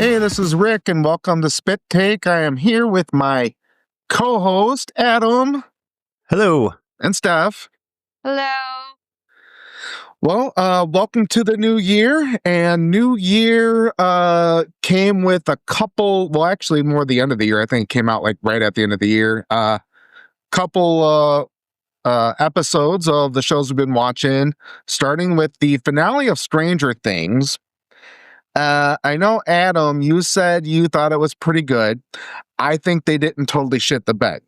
Hey, this is Rick, and welcome to Spit Take. I am here with my co-host, Adam. Hello. And Steph. Hello. Well, welcome to the new year, and new year came with a couple, well, actually more the end of the year. I think it came out like right at the end of the year. Couple episodes of the shows we've been watching, starting with the finale of Stranger Things. I know, Adam, you said you thought it was pretty good. I think they didn't totally shit the bed.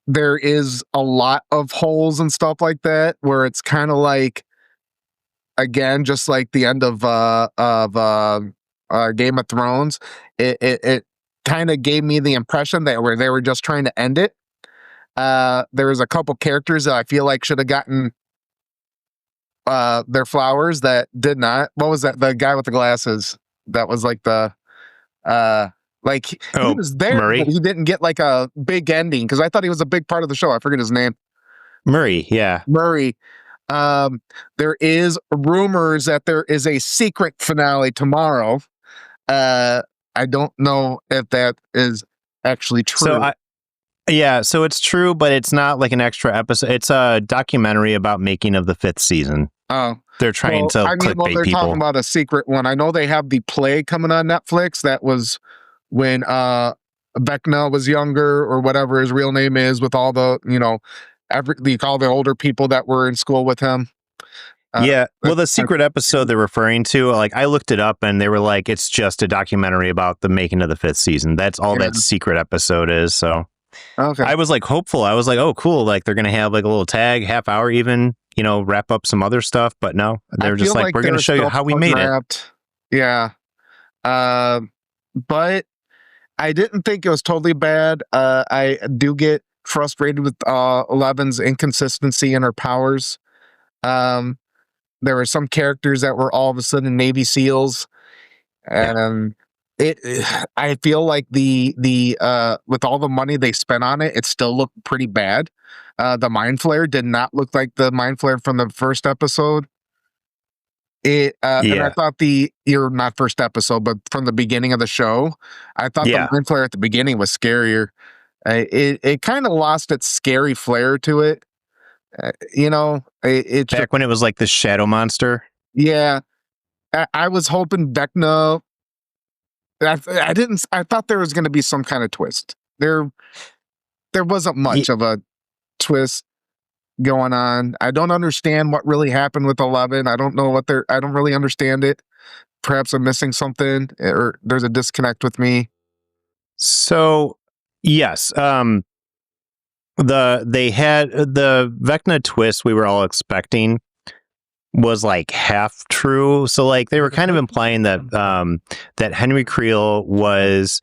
There is a lot of holes and stuff like that where it's kind of like, again, just like the end of Game of Thrones. It kind of gave me the impression that they were just trying to end it. There was a couple characters that I feel like should have gotten their flowers that did not. What was that? The guy with the glasses that was like the he was there, Murray. But he didn't get like a big ending because I thought he was a big part of the show. I forget his name. Murray, yeah. Murray. There is rumors that there is a secret finale tomorrow. I don't know if that is actually true. So it's true, but it's not like an extra episode. It's a documentary about making of the 5th season. Oh, they're trying to clickbait they're people. Talking about a secret one. I know they have the play coming on Netflix. That was when Vecna was younger, or whatever his real name is, with all the all the older people that were in school with him. Well, the secret episode they're referring to, like, I looked it up and they were like, it's just a documentary about the making of the 5th season. That's all that secret episode is. So okay. I was like hopeful. I was like, oh, cool. Like they're going to have like a little tag, half hour even, wrap up some other stuff. But no, they're just like, we're going to show you how we made it. Yeah. But I didn't think it was totally bad. I do get frustrated with Eleven's inconsistency in her powers. There were some characters that were all of a sudden Navy SEALs, and I feel like the with all the money they spent on it, it still looked pretty bad. The Mind Flare did not look like the Mind Flare from the first episode. And I thought not first episode, but from the beginning of the show, I thought the Mind Flare at the beginning was scarier. It kind of lost its scary flair to it. Back when it was like the shadow monster. Yeah, I was hoping Vecna. I thought there was going to be some kind of twist. There wasn't much of a twist going on. I don't understand what really happened with 11. I don't know I don't really understand it. Perhaps I'm missing something, or there's a disconnect with me. So, yes, they had the Vecna twist we were all expecting was like half true. So like they were kind of implying that that Henry Creel was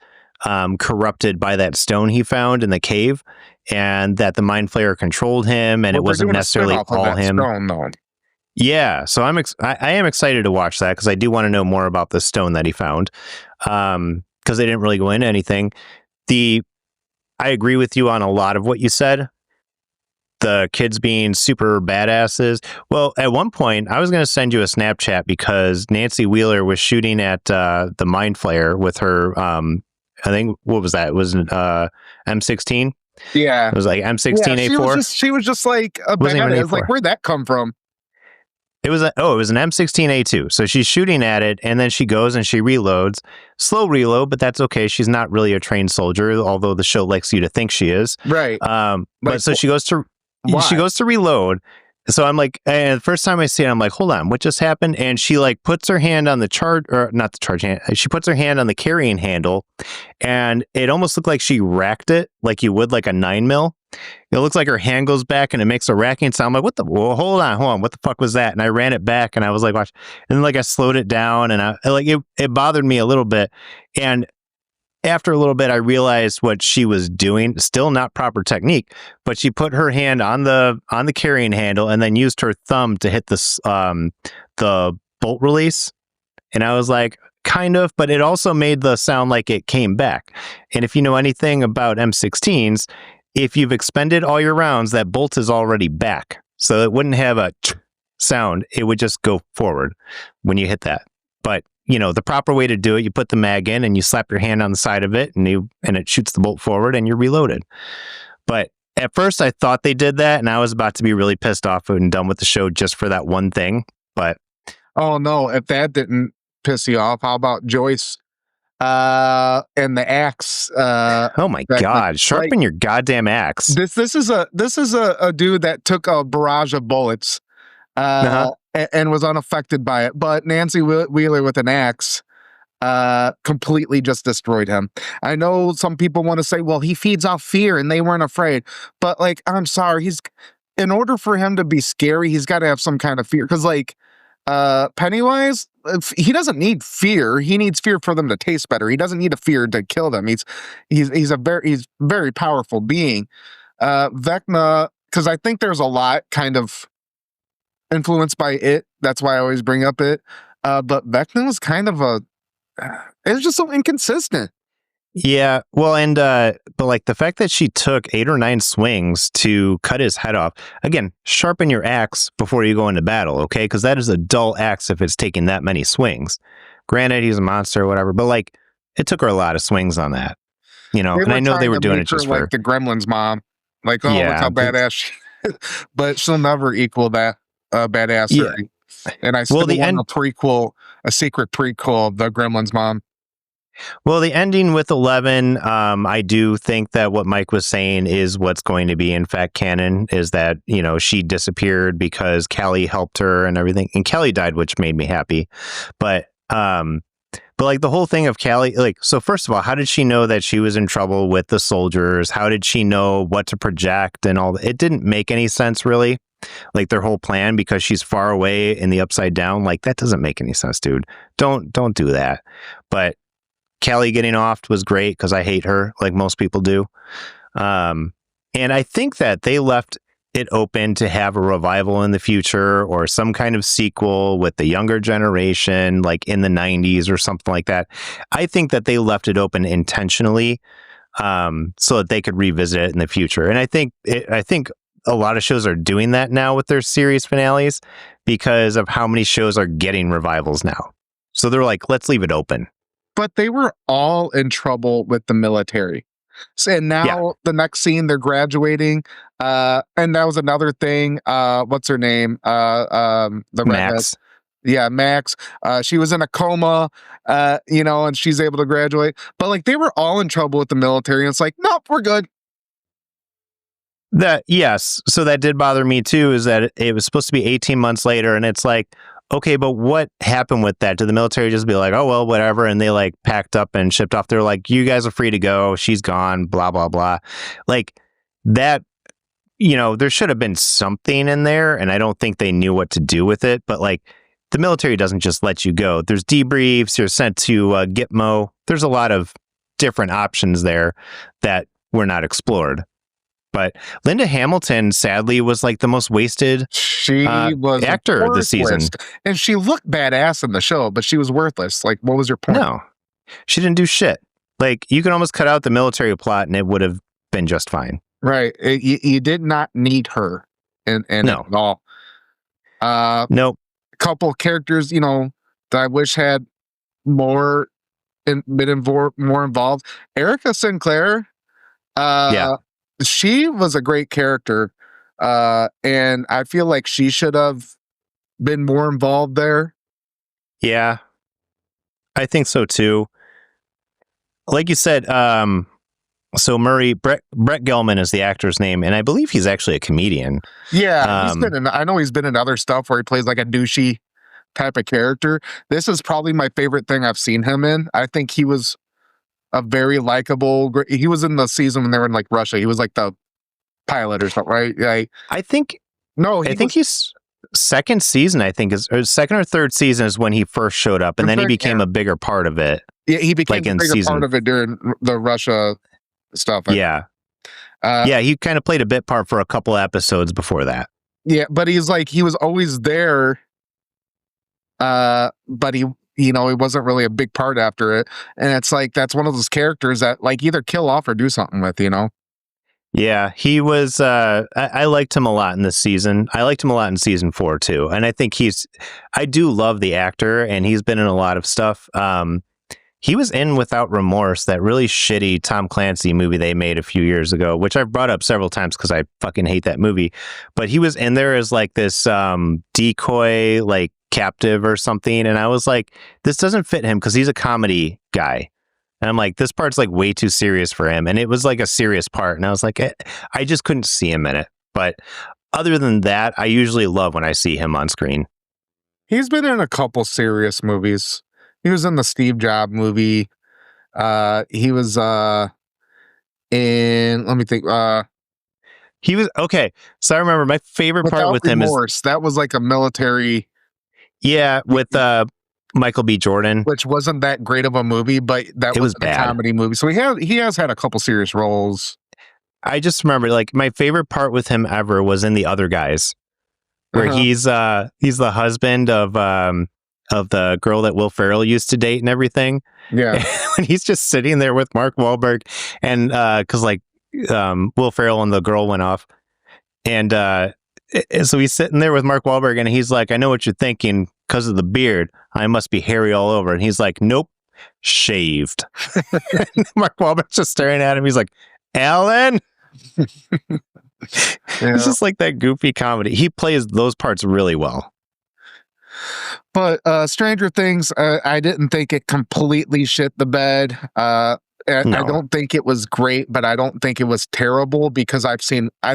corrupted by that stone he found in the cave, and that the Mind Flayer controlled him, and it wasn't necessarily all him. Stone, yeah, so I am excited to watch that because I do want to know more about the stone that he found, because they didn't really go into anything. I agree with you on a lot of what you said. The kids being super badasses. Well, at one point, I was going to send you a Snapchat because Nancy Wheeler was shooting at the Mind Flayer with her, I think, what was that? It was M16? Yeah. It was like M16A4. She was just like a badass. Like, where'd that come from? It was an M16A2. So she's shooting at it, and then she goes and she reloads. Slow reload, but that's okay. She's not really a trained soldier, although the show likes you to think she is. Right. But so she goes to reload. So I'm like, and the first time I see it, I'm like, hold on, what just happened? And she like puts her hand on she puts her hand on the carrying handle, and it almost looked like she racked it like you would like a 9mm. It looks like her hand goes back and it makes a racking sound. I'm like, hold on, what the fuck was that? And I ran it back and I was like, watch. And then like I slowed it down, and it bothered me a little bit. And after a little bit, I realized what she was doing. Still not proper technique, but she put her hand on the carrying handle and then used her thumb to hit the bolt release. And I was like, kind of, but it also made the sound like it came back. And if you know anything about M16s, if you've expended all your rounds, that bolt is already back. So it wouldn't have a sound. It would just go forward when you hit that. But the proper way to do it, you put the mag in and you slap your hand on the side of it and it shoots the bolt forward and you're reloaded. But at first I thought they did that and I was about to be really pissed off and done with the show just for that one thing. But oh no, if that didn't piss you off, how about Joyce and the axe? Oh my God, sharpen your goddamn axe. This is a dude that took a barrage of bullets and was unaffected by it. But Nancy Wheeler with an axe completely just destroyed him. I know some people want to say, well, he feeds off fear and they weren't afraid. But like, I'm sorry, in order for him to be scary, he's got to have some kind of fear. Because like Pennywise, he doesn't need fear. He needs fear for them to taste better. He doesn't need a fear to kill them. He's very powerful being. Vecna, because I think there's a lot kind of influenced by it. That's why I always bring up it. But Vecna was kind of it's just so inconsistent. Yeah, well, and but like the fact that she took 8 or 9 swings to cut his head off. Again, sharpen your axe before you go into battle, okay? Because that is a dull axe if it's taking that many swings. Granted, he's a monster or whatever, but like it took her a lot of swings on that, And I know they were doing it just for like the Gremlins mom. Like, oh, look how badass she is. But she'll never equal that badassery. Yeah. And I still want a secret prequel of the Gremlins mom. Well, the ending with 11, I do think that what Mike was saying is what's going to be in fact canon, is that, she disappeared because Callie helped her and everything. And Callie died, which made me happy. But like the whole thing of Callie, like, so first of all, how did she know that she was in trouble with the soldiers? How did she know what to project and all? It didn't make any sense, really. Like their whole plan, because she's far away in the Upside Down. Like that doesn't make any sense, dude. Don't do that. But Callie getting off was great because I hate her like most people do. And I think that they left it open to have a revival in the future or some kind of sequel with the younger generation, like in the 90s or something like that. I think that they left it open intentionally so that they could revisit it in the future. And I think a lot of shows are doing that now with their series finales because of how many shows are getting revivals now. So they're like, let's leave it open. But they were all in trouble with the military. So, and now the next scene, they're graduating. And that was another thing. What's her name? The Max. Yeah, Max. She was in a coma, and she's able to graduate. But like they were all in trouble with the military. And it's like, nope, we're good. Yes. So that did bother me too, is that it was supposed to be 18 months later. And it's like, okay, but what happened with that? Did the military just be like, oh, well, whatever, and they like packed up and shipped off? They're like, you guys are free to go. She's gone, blah, blah, blah. Like that, there should have been something in there, and I don't think they knew what to do with it. But like the military doesn't just let you go. There's debriefs. You're sent to Gitmo. There's a lot of different options there that were not explored. But Linda Hamilton, sadly, was like the most wasted actor of the season. And she looked badass in the show, but she was worthless. Like, what was your point? No, she didn't do shit. Like, you can almost cut out the military plot and it would have been just fine. Right. You did not need her in no. at all. Nope. A couple characters, that I wish had more involved. Erica Sinclair. She was a great character, and I feel like she should have been more involved there. Yeah, I think so too. Like you said, so Brett Gelman is the actor's name, and I believe he's actually a comedian. Yeah, I know he's been in other stuff where he plays like a douchey type of character. This is probably my favorite thing I've seen him in. I think he was a very likable. He was in the season when they were in like Russia. He was like the pilot or something, right? I think he's second season. I think or second or third season is when he first showed up, and then he became a bigger part of it. Yeah, he became a bigger part of it during the Russia stuff. Yeah, he kind of played a bit part for a couple episodes before that. Yeah, but he was always there. But he wasn't really a big part after it. And it's like, that's one of those characters that like either kill off or do something with, Yeah, he was. I liked him a lot in this season. I liked him a lot in season 4 too, and I think I do love the actor, and he's been in a lot of stuff. He was in Without Remorse, that really shitty Tom Clancy movie they made a few years ago, which I've brought up several times because I fucking hate that movie. But he was in there as like this decoy, like captive or something, and I was like, this doesn't fit him because he's a comedy guy. And I'm like, this part's like way too serious for him. And it was like a serious part. And I was like, I just couldn't see him in it. But other than that, I usually love when I see him on screen. He's been in a couple serious movies. He was in the Steve Jobs movie. He was in, let me think, he was okay. So I remember my favorite part with Remorse. That was like a military. Yeah, with Michael B. Jordan, which wasn't that great of a movie, but that was a comedy movie. So he has had a couple serious roles. I just remember like my favorite part with him ever was in The Other Guys, where he's the husband of the girl that Will Ferrell used to date and everything. Yeah, and he's just sitting there with Mark Wahlberg, and because like Will Ferrell and the girl went off, and so he's sitting there with Mark Wahlberg, and he's like, "I know what you're thinking because of the beard. I must be hairy all over." And he's like, "Nope, shaved." Mark Wahlberg's just staring at him. He's like, "Alan." It's just like that goofy comedy. He plays those parts really well. But Stranger Things, I didn't think it completely shit the bed. No. I don't think it was great, but I don't think it was terrible because I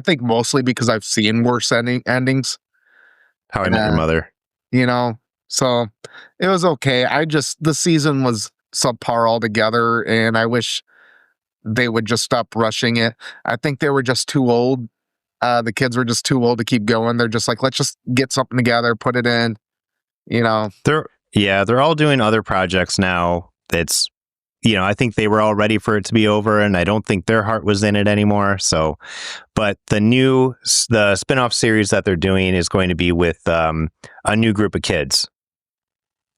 think mostly because I've seen worse endings. How I Met Your Mother. You know, so it was okay. The season was subpar altogether, and I wish they would just stop rushing it. I think they were just too old. The kids were just too old to keep going. They're just like, let's just get something together, put it in, you know. They're all doing other projects now. It's, I think they were all ready for it to be over, and I don't think their heart was in it anymore. So, but the spinoff series that they're doing is going to be with a new group of kids.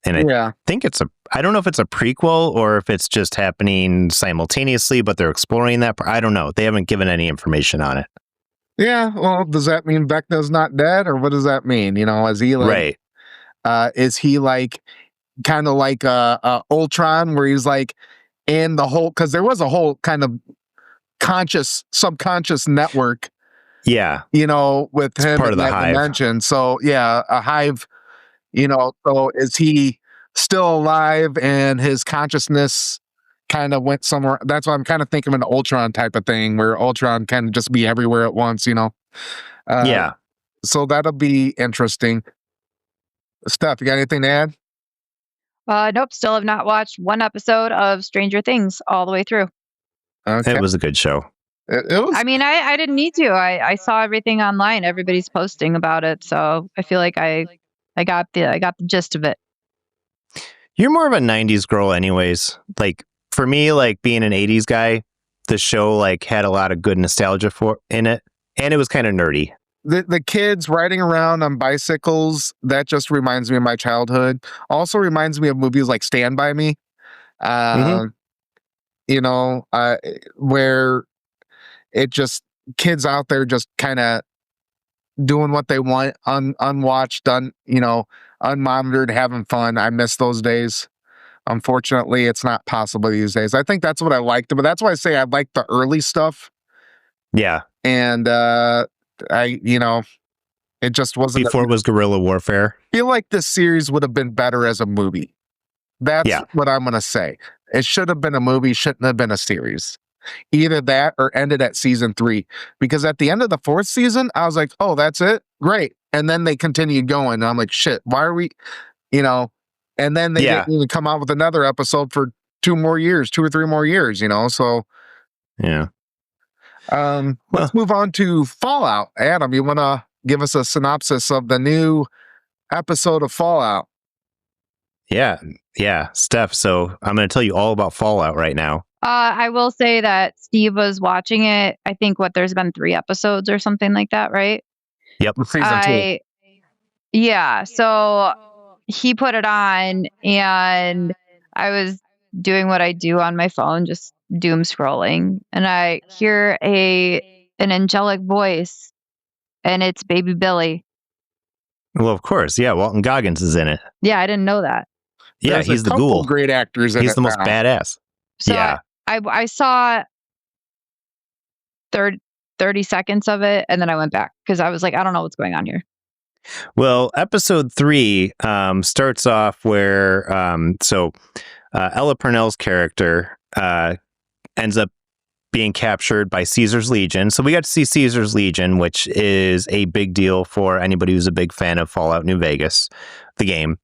And I think I don't know if it's a prequel or if it's just happening simultaneously, but they're exploring that. I don't know. They haven't given any information on it. Yeah. Well, does that mean Vecna's not dead, or what does that mean? Is he like, is he like kind of like Ultron, where he's like in the whole, because there was a whole kind of subconscious network. Yeah. With it's him part of the hive. Dimension. So yeah, a hive. So is he still alive and his consciousness kind of went somewhere? That's why I'm kind of thinking of an Ultron type of thing, where Ultron can just be everywhere at once. Yeah. So that'll be interesting. Steph, you got anything to add? Nope. Still have not watched one episode of Stranger Things all the way through. Okay. It was a good show. It was. I mean, I didn't need to. I saw everything online. Everybody's posting about it, so I feel like I got the gist of it. You're more of a 90s girl anyways. Like for me, like being an 80s guy, the show like had a lot of good nostalgia in it, and it was kind of nerdy. The kids riding around on bicycles, that just reminds me of my childhood. Also reminds me of movies like Stand By Me. Where it just kids out there just kind of doing what they want, unwatched, unmonitored, having fun. I miss those days. Unfortunately, it's not possible these days. I think that's what I liked, but that's why I say I like the early stuff. Yeah. And it just wasn't before it was guerrilla warfare. I feel like this series would have been better as a movie. That's what I'm gonna say. It should have been a movie, shouldn't have been a series. Either that or ended at season 3. Because at the end of the 4th season, I was like, oh, that's it? Great. And then they continued going. And I'm like, shit, why are we, and then they didn't even come out with another episode for 2 or 3 more years, so. Yeah. Let's move on to Fallout. Adam, you want to give us a synopsis of the new episode of Fallout? Yeah, Steph. So I'm going to tell you all about Fallout right now. I will say that Steve was watching it. I think there's been 3 episodes or something like that, right? Yep. Season 2. Yeah. So he put it on, and I was doing what I do on my phone, just doom scrolling, and I hear a an angelic voice, and it's Baby Billy. Well, of course. Yeah, Walton Goggins is in it. Yeah, I didn't know that. Yeah, There's he's a the couple ghoul. great actors in He's it the most now. badass. So Yeah. I saw 30 seconds of it, and then I went back because I was like, I don't know what's going on here. Well, episode 3 starts off where Ella Purnell's character ends up being captured by Caesar's Legion. So we got to see Caesar's Legion, which is a big deal for anybody who's a big fan of Fallout New Vegas, the game.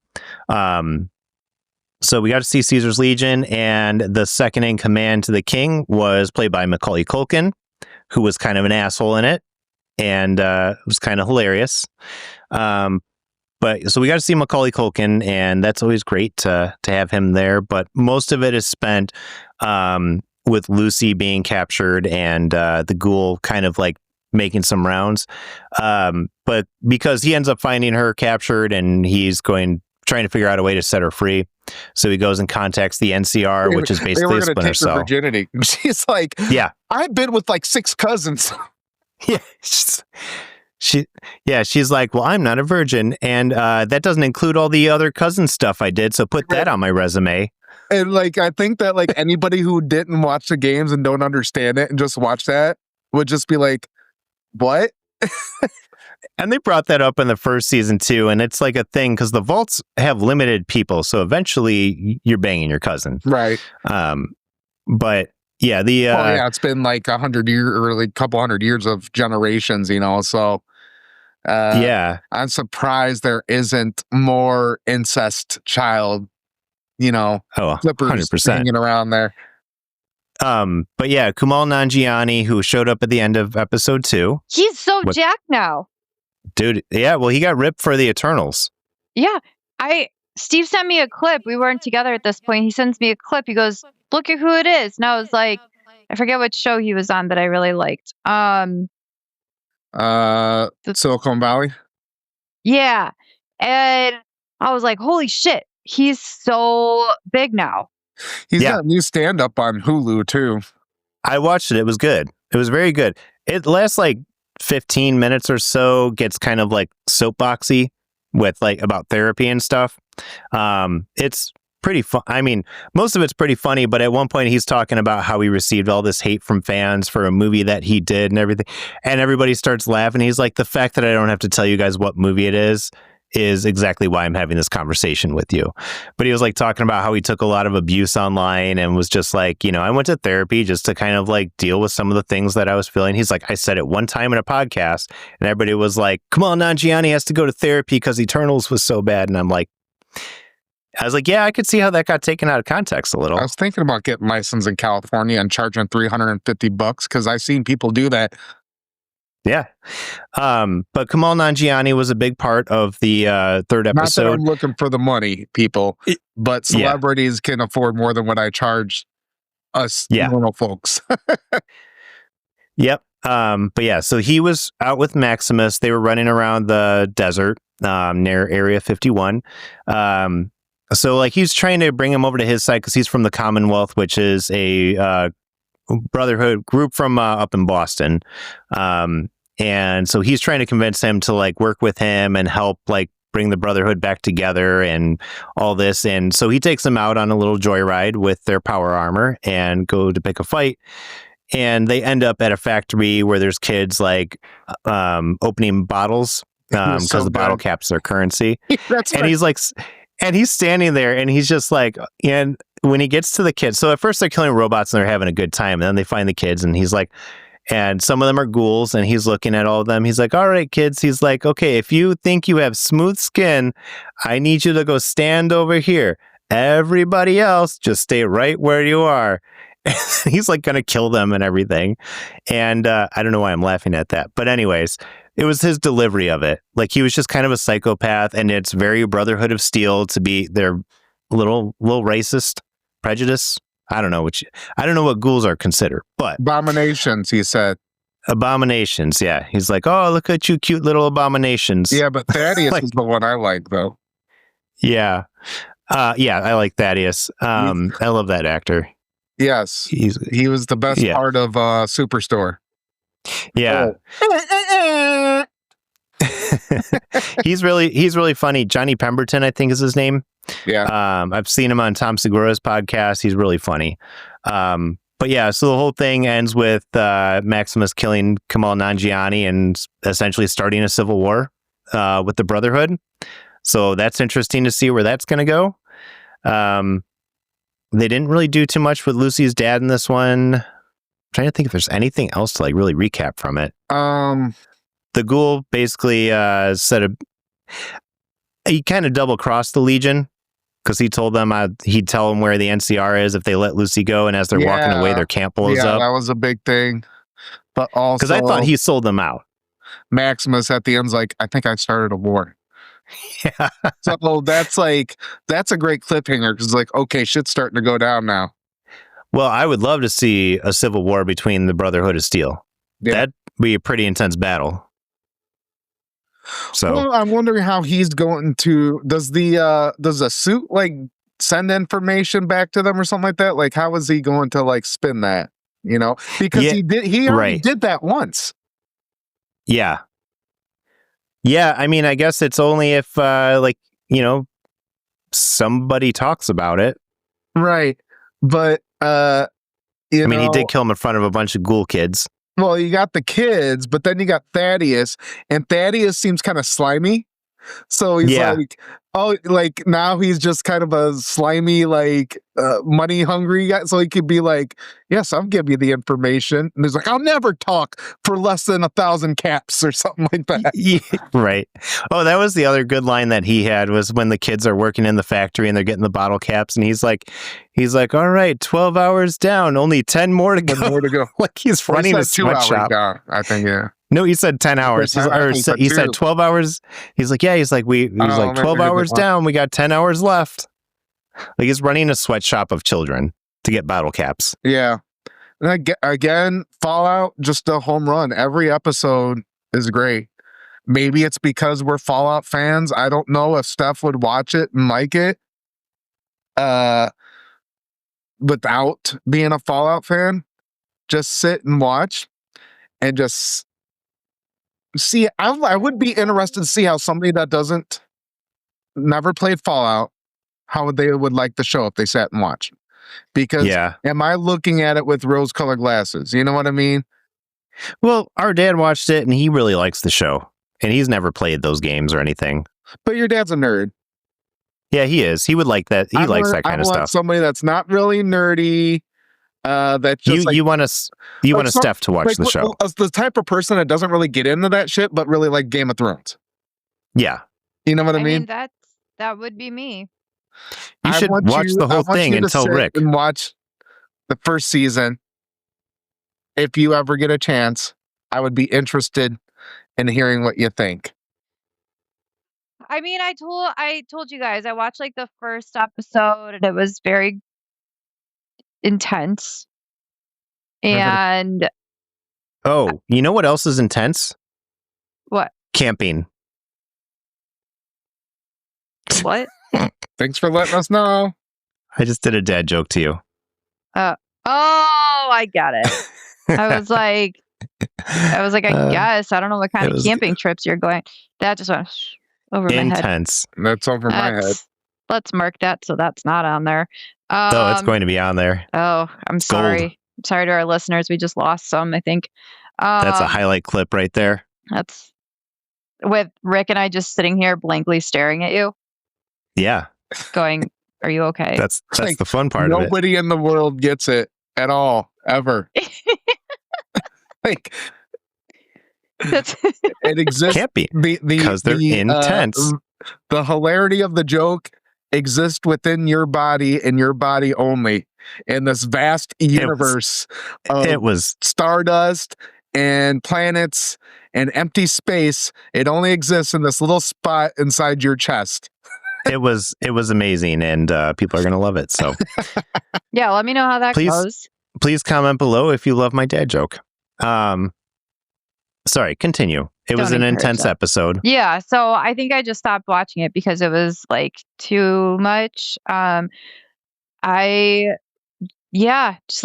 So we got to see Caesar's Legion, and the second in command to the king was played by Macaulay Culkin, who was kind of an asshole in it, and it was kind of hilarious. But so we got to see Macaulay Culkin, and that's always great to have him there. But most of it is spent with Lucy being captured and the ghoul kind of like making some rounds. But because he ends up finding her captured, and he's trying to figure out a way to set her free. So he goes and contacts the NCR, which is basically a Splinter Cell. Virginity. She's like, yeah, I've been with like 6 cousins. Yeah, she's like, well, I'm not a virgin, and that doesn't include all the other cousin stuff I did. So put that on my resume. And like, I think that like anybody who didn't watch the games and don't understand it and just watch that would just be like, what? And they brought that up in the first season too, and it's like a thing because the vaults have limited people, so eventually you're banging your cousin, right? But yeah, it's been like 100 years or like a couple hundred years of generations, you know. So yeah, I'm surprised there isn't more incest child, you know, flippers 100% hanging around there. But yeah, Kumail Nanjiani, who showed up at the end of episode 2, he's so jacked now. Dude, yeah, well, he got ripped for the Eternals. Yeah, Steve sent me a clip. We weren't together at this point. He sends me a clip. He goes, "Look at who it is." And I was like, I forget what show he was on that I really liked. Silicon Valley. Yeah, and I was like, holy shit, he's so big now. He's got new stand-up on Hulu too. I watched it. It was good. It was very good. It lasts like 15 minutes or so, gets kind of like soapboxy with like about therapy and stuff. It's pretty fun. I mean, most of it's pretty funny, but at one point he's talking about how he received all this hate from fans for a movie that he did and everything. And everybody starts laughing. He's like, the fact that I don't have to tell you guys what movie it is exactly why I'm having this conversation with you. But he was like talking about how he took a lot of abuse online and was just like, I went to therapy just to kind of like deal with some of the things that I was feeling. He's like, I said it one time in a podcast and everybody was like, come on, Nanjiani has to go to therapy because Eternals was so bad. And I was like, yeah, I could see how that got taken out of context a little. I was thinking about getting licensed in California and charging $350 because I've seen people do that. Yeah. But Kumail Nanjiani was a big part of the third episode. Not that I'm looking for the money, people, but celebrities can afford more than what I charge us normal folks. Yep. But yeah, so he was out with Maximus. They were running around the desert near Area 51. So like he's trying to bring him over to his side because he's from the Commonwealth, which is a brotherhood group from up in Boston. And so he's trying to convince him to like work with him and help like bring the brotherhood back together and all this. And so he takes them out on a little joyride with their power armor and go to pick a fight. And they end up at a factory where there's kids like opening bottles because the bottle caps their currency. He's like, and he's standing there and he's just like, and when he gets to the kids, so at first they're killing robots and they're having a good time. And then they find the kids and he's like, and some of them are ghouls and he's looking at all of them. He's like, all right, kids. He's like, okay, if you think you have smooth skin, I need you to go stand over here. Everybody else, just stay right where you are. He's like going to kill them and everything. And I don't know why I'm laughing at that. But anyways, it was his delivery of it. Like he was just kind of a psychopath and it's very Brotherhood of Steel to be their little racist prejudice. I don't know what ghouls are considered, but abominations, he said. Abominations, yeah. He's like, oh, look at you cute little abominations. Yeah, but Thaddeus is the one I like, though. Yeah. I like Thaddeus. I love that actor. Yes. He was the best part of Superstore. Yeah. Oh. He's really funny. Johnny Pemberton, I think is his name. Yeah. I've seen him on Tom Segura's podcast. He's really funny. But yeah, so the whole thing ends with Maximus killing Kamal Nanjiani and essentially starting a civil war with the Brotherhood. So that's interesting to see where that's going to go. They didn't really do too much with Lucy's dad in this one. I'm trying to think if there's anything else to like really recap from it. The Ghoul basically he kind of double crossed the Legion because he told them he'd tell them where the NCR is if they let Lucy go, and as they're walking away, their camp blows up. That was a big thing. But also, because I thought he sold them out. Maximus at the end's like, I think I started a war. Yeah. So that's a great cliffhanger because like, okay, shit's starting to go down now. Well, I would love to see a civil war between the Brotherhood of Steel. Yeah. That'd be a pretty intense battle. So well, I'm wondering how he's going to. Does the suit like send information back to them or something like that? Like, how is he going to like spin that? You know, because he already did that once. Yeah. Yeah, I mean, I guess it's only if like, you know, somebody talks about it. Right. But he did kill him in front of a bunch of ghoul kids. Well, you got the kids, but then you got Thaddeus, and Thaddeus seems kind of slimy. So he's like, oh, like now he's just kind of a slimy, like money hungry guy. So he could be like, yes, I'll give you the information. And he's like, I'll never talk for less than 1,000 caps or something like that. Yeah, right. Oh, that was the other good line that he had was when the kids are working in the factory and they're getting the bottle caps. And he's like, all right, 12 hours down, only 10 more to go. Like he's running a sweatshop. Down, I think, yeah. No, he said 10 hours. He said 12 hours. He's like, yeah, he's like 12 hours down. We got 10 hours left. Like he's running a sweatshop of children to get bottle caps. Yeah. And again, Fallout, just a home run. Every episode is great. Maybe it's because we're Fallout fans. I don't know if Steph would watch it and like it without being a Fallout fan. Just sit and watch and just see. I would be interested to see how somebody that never played Fallout, how they would like the show if they sat and watched. Because am I looking at it with rose-colored glasses? You know what I mean? Well, our dad watched it and he really likes the show. And he's never played those games or anything. But your dad's a nerd. Yeah, he is. He would like that. He likes that kind of stuff. Somebody that's not really nerdy. That just you want Steph to watch the show. The type of person that doesn't really get into that shit, but really like Game of Thrones. Yeah, you know what I mean. That would be me. You should watch the whole thing and tell Rick and watch the first season. If you ever get a chance, I would be interested in hearing what you think. I mean, I told you guys I watched like the first episode and it was very intense. And oh, you know what else is intense? What? Camping. What? Thanks for letting us know. I just did a dad joke to you. Oh, I got it. I was like, I guess I don't know what kind of camping trips you're going. That just went over my head. Intense. That's over my head. Let's mark that so that's not on there. No, it's going to be on there. Oh, I'm sorry. Gold. I'm sorry to our listeners. We just lost some, I think. That's a highlight clip right there. That's with Rick and I just sitting here blankly staring at you. Yeah. Going, are you okay? That's like, the fun part of it. Nobody in the world gets it at all, ever. Like, it exists. Can't be. Because they're intense. The hilarity of the joke exists within your body and your body only in this vast universe it was stardust and planets and empty space. It only exists in this little spot inside your chest. It was amazing, and people are going to love it. So, yeah, let me know how that goes. Please comment below if you love my dad joke. Sorry, continue. It was an intense episode. Yeah, so I think I just stopped watching it because it was like too much. Just a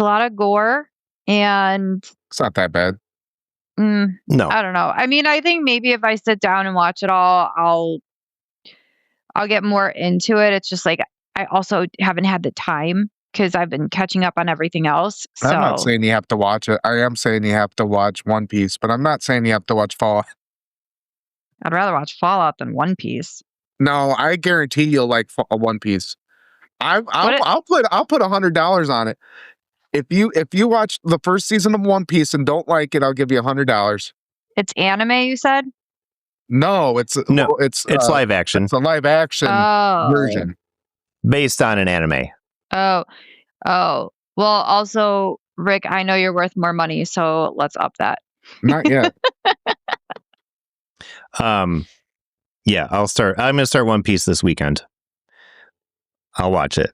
lot of gore, and it's not that bad. No. I don't know. I mean, I think maybe if I sit down and watch it all, I'll get more into it. It's just like I also haven't had the time because I've been catching up on everything else. So I'm not saying you have to watch it. I am saying you have to watch One Piece, but I'm not saying you have to watch Fallout. I'd rather watch Fallout than One Piece. No, I guarantee you'll like One Piece. I'll put $100 on it. If you watch the first season of One Piece and don't like it, I'll give you $100. It's anime, you said? No, it's live action. It's a live action version based on an anime. Oh. Well, also, Rick, I know you're worth more money, so let's up that. Not yet. Yeah, I'm going to start One Piece this weekend. I'll watch it.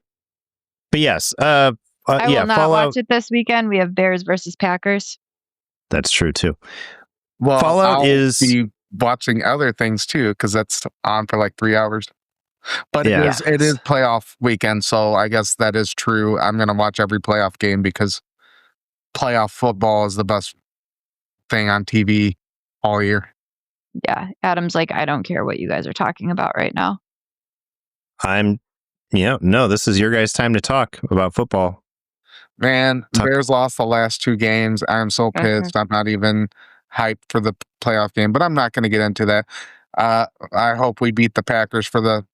But yes, I will not Fallout. watch it this weekend. We have Bears versus Packers. That's true too. Well, Fallout I'll is be watching other things too because that's on for like 3 hours. But it is playoff weekend, so I guess that is true. I'm going to watch every playoff game because playoff football is the best thing on TV all year. Yeah, Adam's like, I don't care what you guys are talking about right now. No, this is your guys' time to talk about football. Man, Bears lost the last 2 games. I'm so pissed. I'm not even hyped for the playoff game, but I'm not going to get into that. I hope we beat the Packers for the,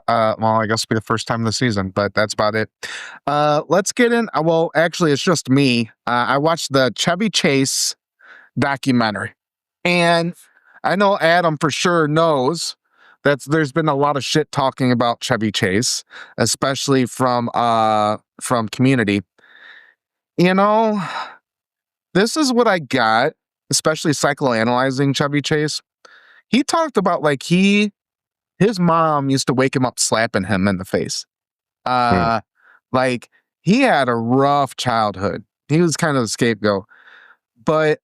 I guess it'll be the first time of the season, but that's about it. Let's get in. Well, actually, it's just me. I watched the Chevy Chase documentary, and I know Adam for sure knows that there's been a lot of shit talking about Chevy Chase, especially from Community. You know, this is what I got, especially psychoanalyzing Chevy Chase. He talked about like his mom used to wake him up slapping him in the face. Like he had a rough childhood. He was kind of a scapegoat. But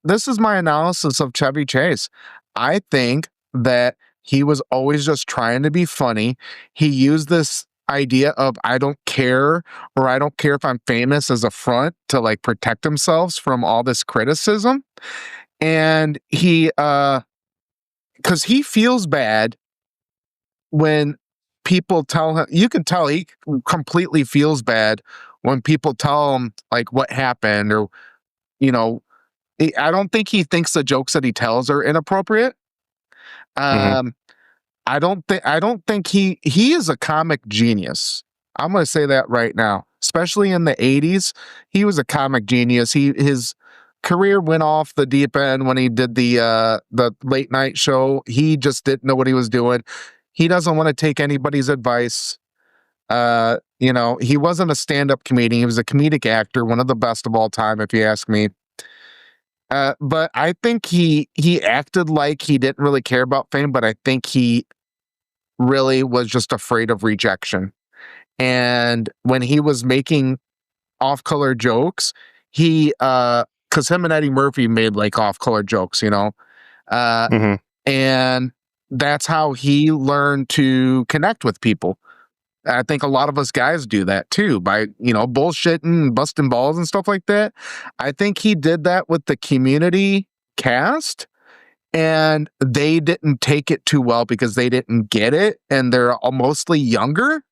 this is my analysis of Chevy Chase. I think that he was always just trying to be funny. He used this idea of I don't care, or I don't care if I'm famous, as a front to like protect himself from all this criticism. And he because he feels bad when people tell him, you can tell he completely feels bad when people tell him like what happened, or I don't think he thinks the jokes that he tells are inappropriate. I don't think he is a comic genius. I'm going to say that right now. Especially in the 80s, he was a comic genius. His career went off the deep end when he did the late night show. He just didn't know what he was doing. He doesn't want to take anybody's advice. He wasn't a stand-up comedian. He was a comedic actor, one of the best of all time, if you ask me. But I think he acted like he didn't really care about fame, but I think he really was just afraid of rejection. And when he was making off-color jokes, because him and Eddie Murphy made like off-color jokes, and that's how he learned to connect with people. I think a lot of us guys do that too, by, bullshitting, busting balls and stuff like that. I think he did that with the Community cast, and they didn't take it too well because they didn't get it, and they're mostly younger.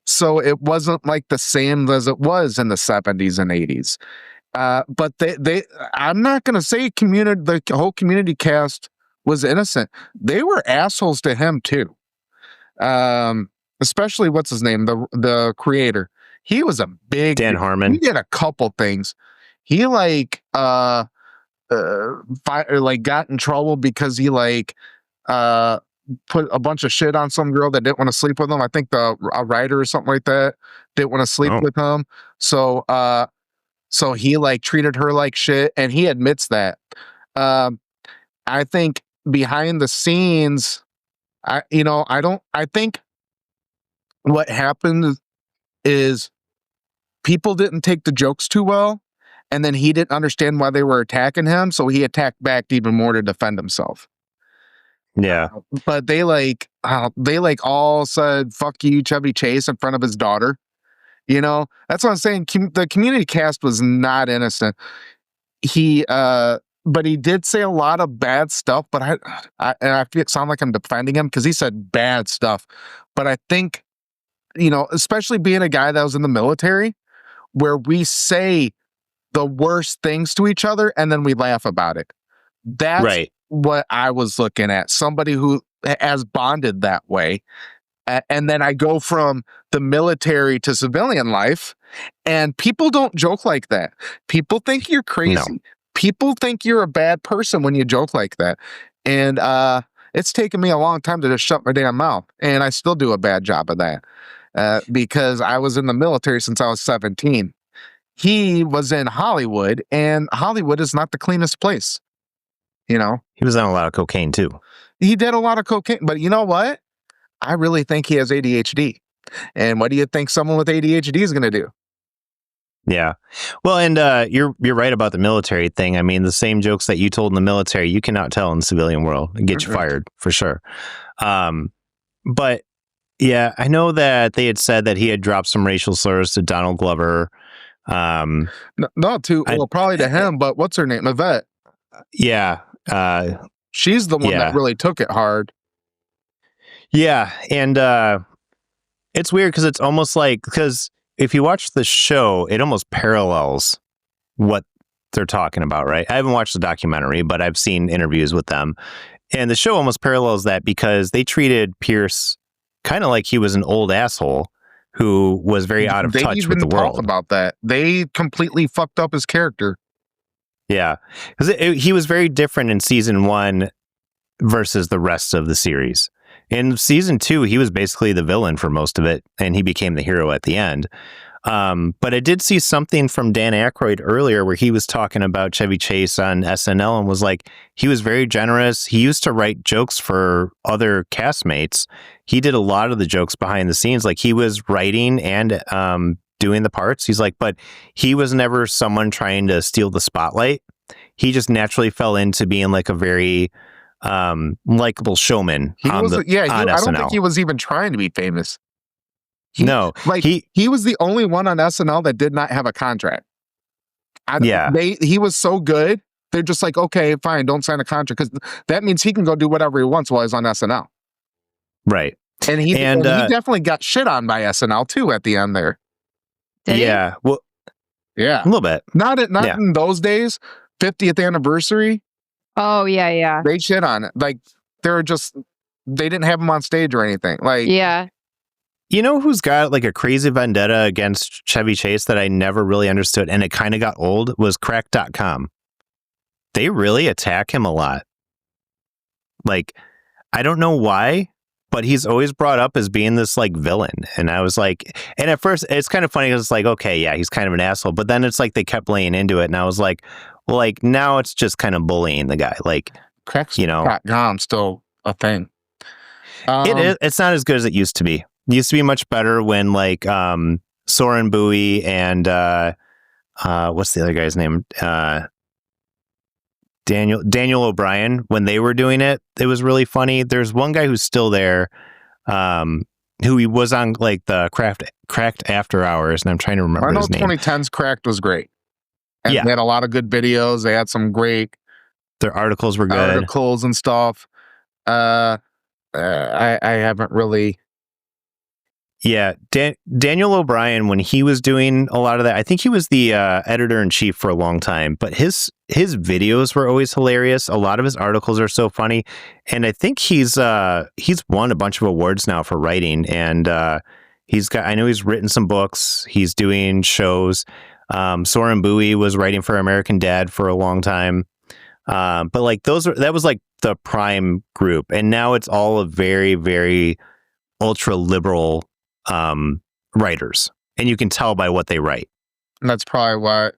So it wasn't like the same as it was in the 70s and 80s. But I'm not going to say the whole Community cast was innocent. They were assholes to him too. Especially what's his name, the creator. He was a big Dan Harmon. He did a couple things. He got in trouble because he put a bunch of shit on some girl that didn't want to sleep with him. I think a writer or something like that didn't want to sleep with him. So he treated her like shit, and he admits that. I think behind the scenes, I think what happened is people didn't take the jokes too well, and then he didn't understand why they were attacking him, so he attacked back even more to defend himself. Yeah. But they all said, fuck you, Chevy Chase, in front of his daughter. That's what I'm saying. The Community cast was not innocent. He but he did say a lot of bad stuff. But I feel sound like I'm defending him because he said bad stuff. But I think, especially being a guy that was in the military, where we say the worst things to each other and then we laugh about it. That's right. what I was looking at. Somebody who has bonded that way. And then I go from the military to civilian life, and people don't joke like that. People think you're crazy. No. People think you're a bad person when you joke like that. And it's taken me a long time to just shut my damn mouth. And I still do a bad job of that because I was in the military since I was 17. He was in Hollywood, and Hollywood is not the cleanest place. He was on a lot of cocaine too. He did a lot of cocaine, but you know what? I really think he has ADHD. And what do you think someone with ADHD is going to do? Yeah. Well, and you're right about the military thing. I mean, the same jokes that you told in the military, you cannot tell in the civilian world and get you fired for sure. But yeah, I know that they had said that he had dropped some racial slurs to Donald Glover. Probably to him, but what's her name? Yvette. Yeah. She's the one that really took it hard. Yeah. And it's weird because it's almost like, because if you watch the show, it almost parallels what they're talking about, right? I haven't watched the documentary, but I've seen interviews with them. And the show almost parallels that because they treated Pierce kind of like he was an old asshole who was very out of touch with the world. About that. They completely fucked up his character. Yeah. Because he was very different in season 1 versus the rest of the series. In season 2, he was basically the villain for most of it, and he became the hero at the end. But I did see something from Dan Aykroyd earlier where he was talking about Chevy Chase on SNL and was like, he was very generous. He used to write jokes for other castmates. He did a lot of the jokes behind the scenes. Like he was writing and doing the parts. He's like, but he was never someone trying to steal the spotlight. He just naturally fell into being like a very likable showman. I don't think he was even trying to be famous. He was the only one on SNL that did not have a contract. He was so good. They're just like, okay, fine, don't sign a contract because that means he can go do whatever he wants while he's on SNL. Right. And he definitely got shit on by SNL too at the end there. Yeah. Well, yeah, a little bit. Not in those days. 50th anniversary. Oh yeah. They shit on it. Like they didn't have him on stage or anything. Like yeah. You know who's got like a crazy vendetta against Chevy Chase that I never really understood and it kind of got old was Crack.com. They really attack him a lot. Like, I don't know why, but he's always brought up as being this like villain. And I was like, and at first it's kind of funny because it's like, okay, yeah, he's kind of an asshole. But then it's like they kept laying into it. And I was like, well, like now it's just kind of bullying the guy. Like, Crack.com still a thing. It is. It's not as good as it used to be. It used to be much better when like Soren Bowie and what's the other guy's name? Daniel O'Brien, when they were doing it, it was really funny. There's one guy who's still there, who he was on like the Cracked After Hours, and I'm trying to remember his name. 2010's Cracked was great. And they had a lot of good videos. They had some great their articles were good. Articles and stuff. I haven't really. Yeah, Daniel O'Brien, when he was doing a lot of that, I think he was the editor-in-chief for a long time, but his videos were always hilarious. A lot of his articles are so funny, and I think he's won a bunch of awards now for writing, and I know he's written some books, he's doing shows. Soren Bowie was writing for American Dad for a long time, but like that was like the prime group, and now it's all a very, very ultra liberal writers, and you can tell by what they write. And that's probably why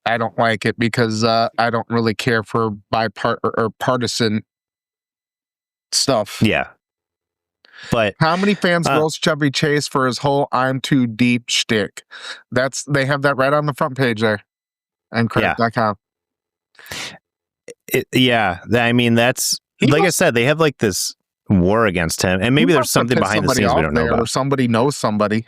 I don't like it, because I don't really care for partisan stuff. Yeah. But how many fans roast Chevy Chase for his whole "I'm too deep" shtick? They have that right on the front page there, and crack.com. I mean, that's I said, they have like this war against him, and maybe there's something behind the scenes we don't know about. Or somebody knows somebody.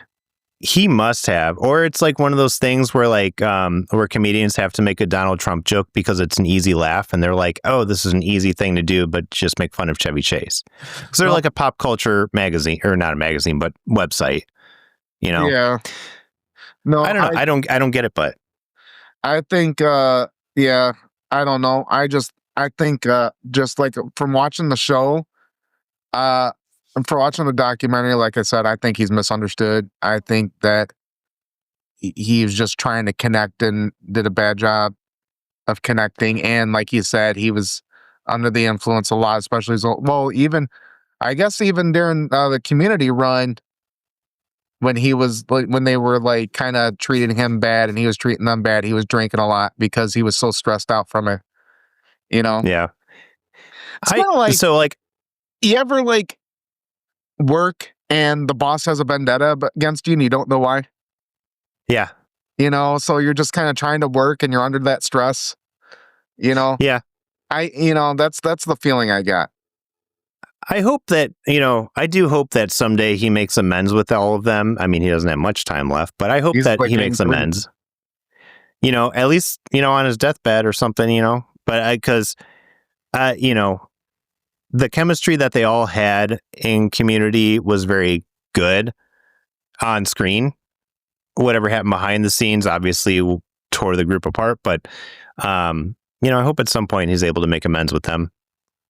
he must have, or it's like one of those things where like where comedians have to make a Donald Trump joke because it's an easy laugh, and they're like, "Oh, this is an easy thing to do," but just make fun of Chevy Chase. So they're like a pop culture magazine, or not a magazine, but website. You know? Yeah. No, I don't know. I don't get it, but I think, yeah, I don't know. I think, just like from watching the show, for watching the documentary, like I said, I think he's misunderstood. I think that he was just trying to connect and did a bad job of connecting. And like you said, he was under the influence a lot, especially even I guess even during the community run, when he was like, when they were like kind of treating him bad and he was treating them bad, he was drinking a lot because he was so stressed out from it. You know? yeah. It's kind of like, so like, you ever like work and the boss has a vendetta against you and you don't know why? yeah, You know, so you're just kind of trying to work and you're under that stress, you know? yeah. That's the feeling I got. I hope that, I do hope that someday he makes amends with all of them. I mean, he doesn't have much time left, but I hope that he makes amends. At least, on his deathbed or something, but because, the chemistry that they all had in Community was very good on screen. Whatever happened behind the scenes obviously tore the group apart, but, I hope at some point he's able to make amends with them.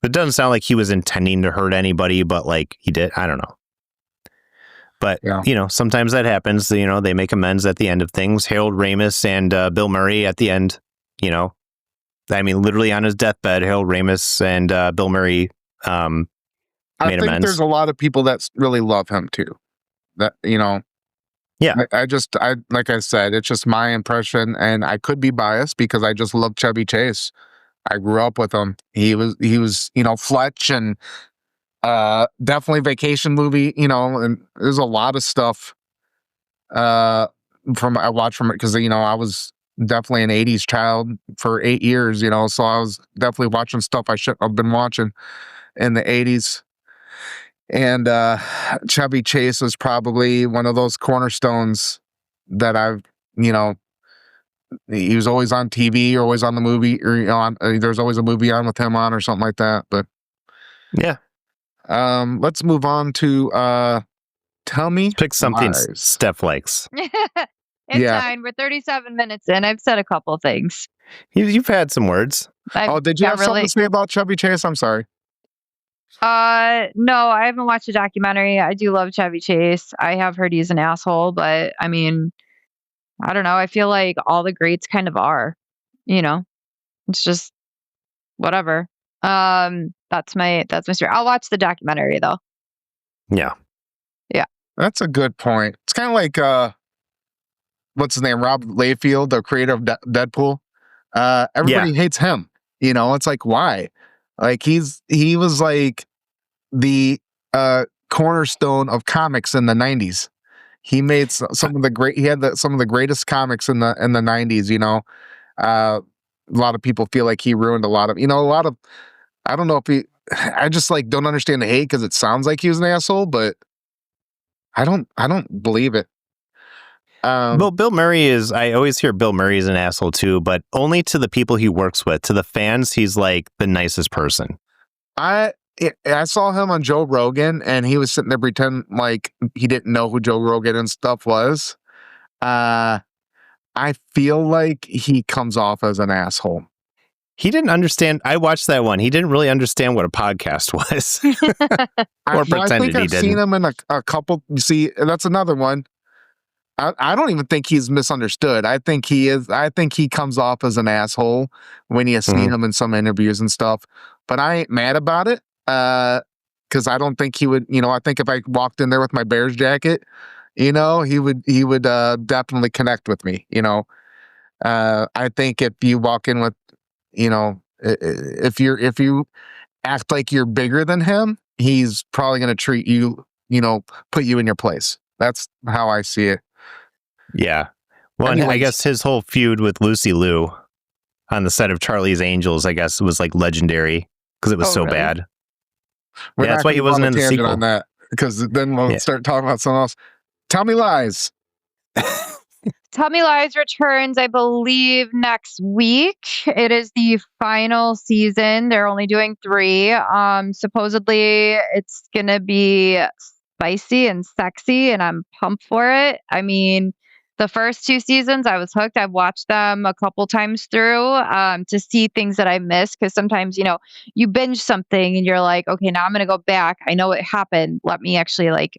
It doesn't sound like he was intending to hurt anybody, but like he did. I don't know. But, sometimes that happens. They make amends at the end of things. Harold Ramis and Bill Murray at the end, I mean, literally on his deathbed, Harold Ramis and Bill Murray made amends. I think there's a lot of people that really love him too. That, yeah. I like I said, it's just my impression, and I could be biased because I just love Chevy Chase. I grew up with him. He was, Fletch and definitely Vacation movie, and there's a lot of stuff I watched from it because, I was definitely an 80s child for 8 years, so I was definitely watching stuff I shouldn't have been watching in the 80s. And Chevy Chase was probably one of those cornerstones that I've, he was always on TV or always on the movie, or there's always a movie on with him on or something like that. But yeah, let's move on to Tell Me. Pick something Lies. Steph likes. It's fine. We're 37 minutes in. I've said a couple things. You've had some words. Did you have something to say about Chevy Chase? I'm sorry. No, I haven't watched a documentary. I do love Chevy Chase. I have heard he's an asshole, but I mean, I don't know. I feel like all the greats kind of are, it's just whatever. That's my story. I'll watch the documentary though. Yeah. Yeah. That's a good point. It's kind of like, what's his name? Rob Liefeld, the creator of Deadpool. Everybody hates him. It's like, why? Like he was like the cornerstone of comics in the 90s. He made some of the some of the greatest comics in the 90s, a lot of people feel like he ruined a lot of, I don't know if I just like don't understand the hate because it sounds like he was an asshole, but I don't believe it. Bill Murray I always hear Bill Murray is an asshole too, but only to the people he works with. To the fans, he's like the nicest person. I saw him on Joe Rogan, and he was sitting there pretending like he didn't know who Joe Rogan and stuff was. I feel like he comes off as an asshole. He didn't understand. I watched that one. He didn't really understand what a podcast was. Or pretended he didn't. I've seen him in a couple. See, that's another one. I don't even think he's misunderstood. I think he is. I think he comes off as an asshole when you see him in some interviews and stuff. But I ain't mad about it because I don't think he would. I think if I walked in there with my Bears jacket, he would definitely connect with me. I think if you walk in with, if you act like you're bigger than him, he's probably going to treat you, put you in your place. That's how I see it. Yeah. Well, and I guess his whole feud with Lucy Liu on the set of Charlie's Angels, I guess, was like legendary because it was so bad. Yeah, that's why he wasn't in the sequel. On that, because then we'll start talking about something else. Tell Me Lies. Tell Me Lies returns, I believe, next week. It is the final season. They're only doing 3. Supposedly it's gonna be spicy and sexy, and I'm pumped for it. I mean, the first 2 seasons, I was hooked. I've watched them a couple times through to see things that I missed. Because sometimes, you binge something and you're like, okay, now I'm gonna go back. I know what happened. Let me actually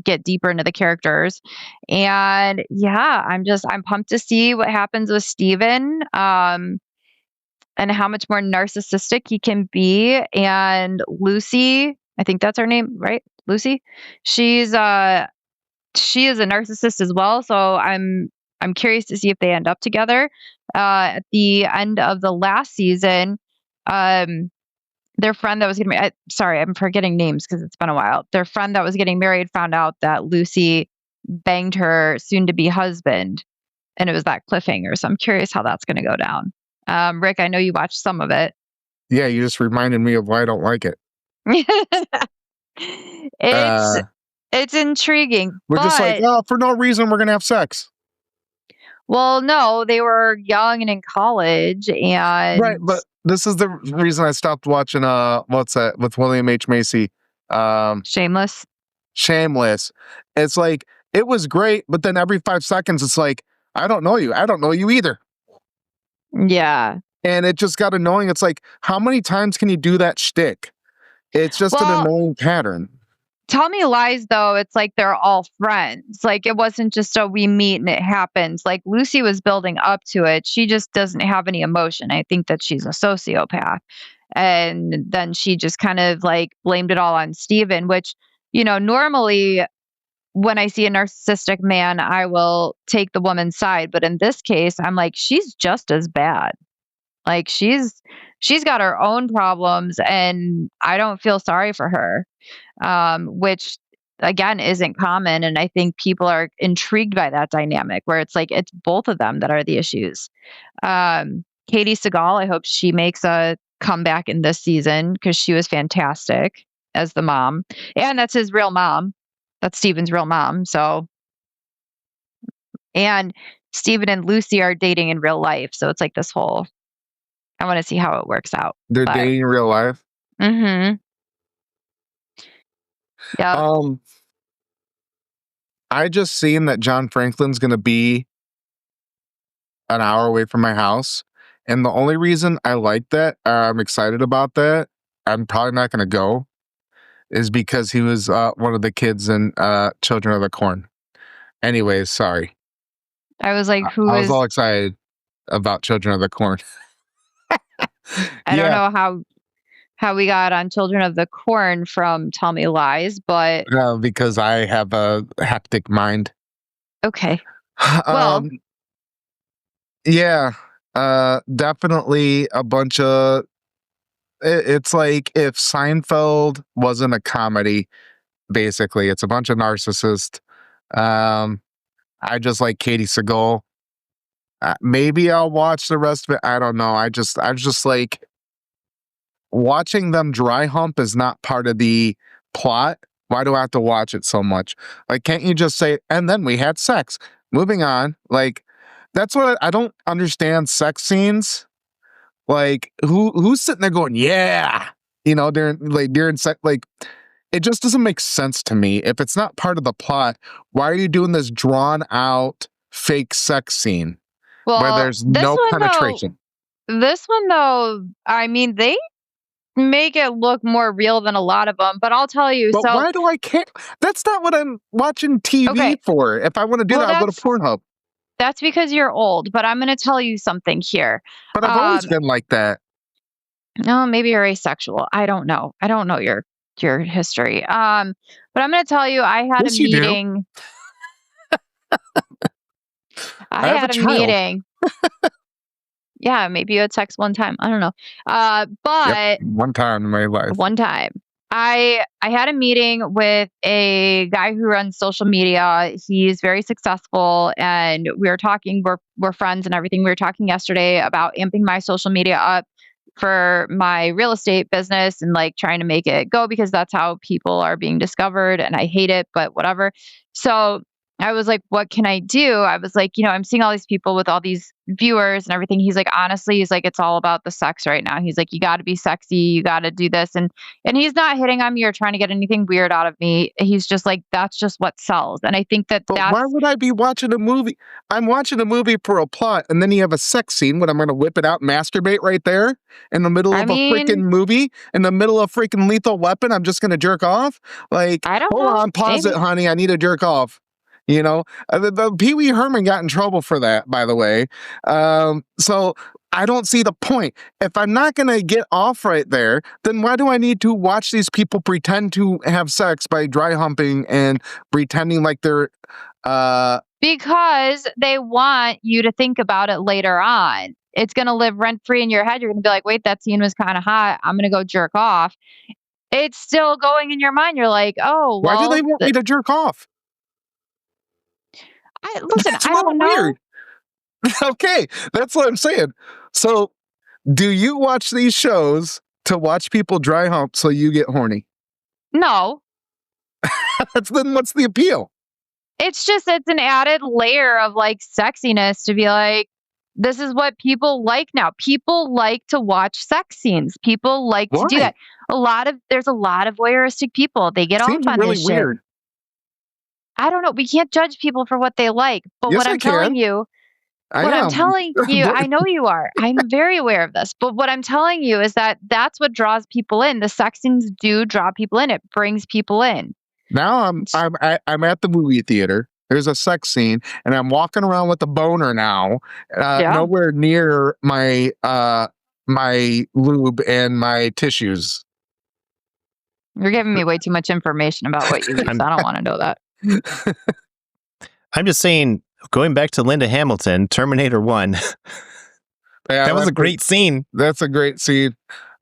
get deeper into the characters. And yeah, I'm pumped to see what happens with Steven, and how much more narcissistic he can be. And Lucy, I think that's her name, right? Lucy. She is a narcissist as well. So I'm curious to see if they end up together. At the end of the last season, their friend that was getting married, sorry, I'm forgetting names because it's been a while. Their friend that was getting married found out that Lucy banged her soon-to-be husband, and it was that cliffhanger. So I'm curious how that's going to go down. Rick, I know you watched some of it. Yeah, you just reminded me of why I don't like it. It's intriguing. We're just like, for no reason, we're gonna have sex. Well, no, they were young and in college, and right. But this is the reason I stopped watching. What's that with William H. Macy? Shameless. Shameless. It's like it was great, but then every 5 seconds, it's like, I don't know you. I don't know you either. Yeah. And it just got annoying. It's like, how many times can you do that shtick? It's just an annoying pattern. Tell Me Lies, though, it's like they're all friends. Like, it wasn't just a we meet and it happens. Like, Lucy was building up to it. She just doesn't have any emotion. I think that she's a sociopath. And then she just kind of blamed it all on Steven, which, normally when I see a narcissistic man, I will take the woman's side. But in this case, I'm like, she's just as bad. Like, she's got her own problems, and I don't feel sorry for her. Which again isn't common. And I think people are intrigued by that dynamic where it's like, it's both of them that are the issues. Katie Seagal, I hope she makes a comeback in this season because she was fantastic as the mom. And that's his real mom. That's Steven's real mom. So, and Steven and Lucy are dating in real life. So it's like this whole, I want to see how it works out. They're dating in real life? Mm-hmm. Yeah. I just seen that John Franklin's going to be an hour away from my house. And the only reason I like that, I'm excited about that, I'm probably not going to go, is because he was one of the kids in Children of the Corn. Anyways, sorry. I was like, I was all excited about Children of the Corn. I don't know how we got on Children of the Corn from Tell Me Lies, but because I have a hectic mind. Okay. Well, yeah, definitely a bunch of. It's like if Seinfeld wasn't a comedy. Basically, it's a bunch of narcissists. I just like Katie Seagal. Maybe I'll watch the rest of it. I don't know. I just like. Watching them dry hump is not part of the plot. Why do I have to watch it so much? Like, can't you just say, and then we had sex? Moving on. Like, that's what I don't understand. Sex scenes. Like, who's sitting there going, yeah, during sex, like, it just doesn't make sense to me. If it's not part of the plot, why are you doing this drawn out fake sex scene where there's no penetration? This one, though, I mean, they make it look more real than a lot of them, but I'll tell you. But why do I care? That's not what I'm watching TV for. If I want to do that, I'll go to Pornhub. That's because you're old, but I'm going to tell you something here. But I've always been like that. No, maybe you're asexual. I don't know. I don't know your history. But I'm going to tell you, I had a meeting. I had a meeting. Yeah, maybe you had sex one time. I don't know. But one time in my life. One time. I had a meeting with a guy who runs social media. He's very successful, and we were talking. We're friends and everything. We were talking yesterday about amping my social media up for my real estate business and trying to make it go, because that's how people are being discovered, and I hate it, but whatever. So I was like, what can I do? I was like, I'm seeing all these people with all these viewers and everything. He's like, honestly, he's like, it's all about the sex right now. He's like, you got to be sexy. You got to do this. And he's not hitting on me or trying to get anything weird out of me. He's just like, that's just what sells. And I think that But why would I be watching a movie? I'm watching a movie for a plot, and then you have a sex scene when I'm going to whip it out and masturbate right there in the middle of a freaking movie, in the middle of freaking Lethal Weapon. I'm just going to jerk off. Like, I don't hold know. on, pause Maybe. it, honey. I need to jerk off. The Pee Wee Herman got in trouble for that, by the way. So I don't see the point. If I'm not going to get off right there, then why do I need to watch these people pretend to have sex by dry humping and pretending like they're Because they want you to think about it later on. It's going to live rent free in your head. You're going to be like, wait, that scene was kind of hot. I'm going to go jerk off. It's still going in your mind. You're like, oh, well. Why do they want me to jerk off? Listen, I don't know. Weird. Okay, that's what I'm saying. So, do you watch these shows to watch people dry hump so you get horny? No. Then what's the appeal? It's an added layer of like sexiness to be like, this is what people like now. People like to watch sex scenes. People like to do that. There's a lot of voyeuristic people. They get Seems off on really this weird. shit. I don't know. We can't judge people for what they like. But Yes, what I I'm telling can. you, I what I'm am. telling you, I know you are. I'm very aware of this. But what I'm telling you is that that's what draws people in. The sex scenes do draw people in. It brings people in. Now I'm at the movie theater. There's a sex scene, and I'm walking around with a boner now, nowhere near my my lube and my tissues. You're giving me way too much information about what you use. I don't want to know that. I'm just saying, going back to Linda Hamilton, Terminator 1. That was a great scene. That's a great scene.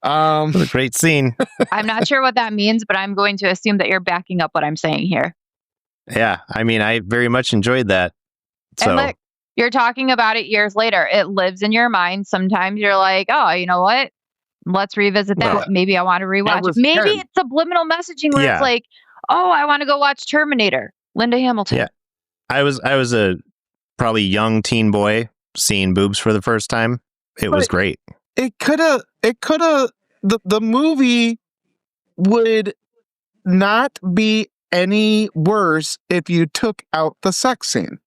That was a great scene. I'm not sure what that means, but I'm going to assume that you're backing up what I'm saying here. Yeah, I mean, I very much enjoyed that. So. And look, you're talking about it years later. It lives in your mind. Sometimes you're like, oh, you know what? Let's revisit that. Well, maybe I want to rewatch it. Maybe it's subliminal messaging where it's like, oh, I want to go watch Terminator. Linda Hamilton. Yeah. I was a probably young teen boy seeing boobs for the first time. It was great. It could have, the movie would not be any worse if you took out the sex scene.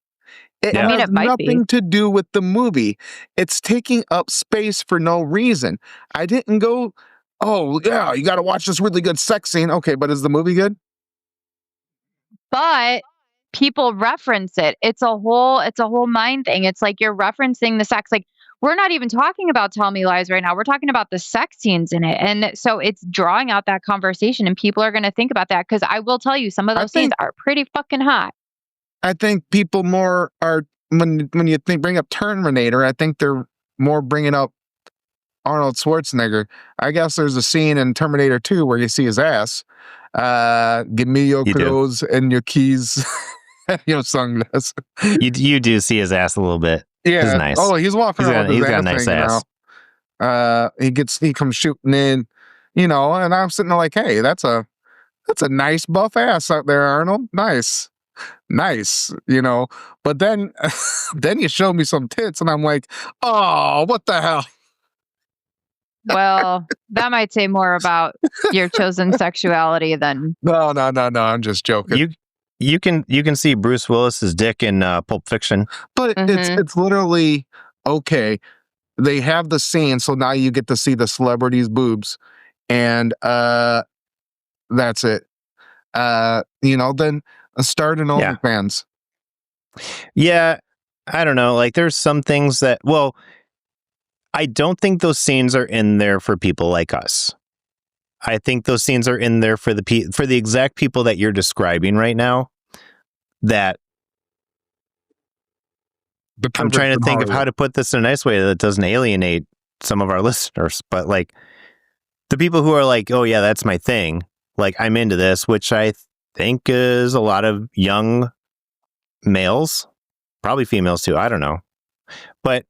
It has nothing to do with the movie. It's taking up space for no reason. I didn't go, oh, yeah, you got to watch this really good sex scene. Okay, but is the movie good? But people reference it. It's a whole mind thing. It's like you're referencing the sex. Like, we're not even talking about Tell Me Lies right now. We're talking about the sex scenes in it. And so it's drawing out that conversation, and people are going to think about that. Because I will tell you, some of those scenes are pretty fucking hot. I think people more are, when you bring up Terminator, I think they're more bringing up Arnold Schwarzenegger. I guess there's a scene in Terminator 2 where you see his ass. Give me your clothes and your keys and your sunglasses. You do see his ass a little bit. Yeah. He's nice. Oh, he's walking around with his got a nice ass. He comes shooting in, and I'm sitting there like, hey, that's a nice buff ass out there, Arnold. Nice, but then you show me some tits and I'm like, oh, what the hell? Well, that might say more about your chosen sexuality than. No, I'm just joking. You can see Bruce Willis's dick in Pulp Fiction, but it's literally okay. They have the scene, so now you get to see the celebrities' boobs, and that's it. Then start an OnlyFans. Yeah, I don't know. Like, there's some things that, well, I don't think those scenes are in there for people like us. I think those scenes are in there for the exact people that you're describing right now. That I'm trying to think of how to put this in a nice way that doesn't alienate some of our listeners, but like the people who are like, oh yeah, that's my thing. Like, I'm into this, which I think is a lot of young males, probably females too. I don't know. But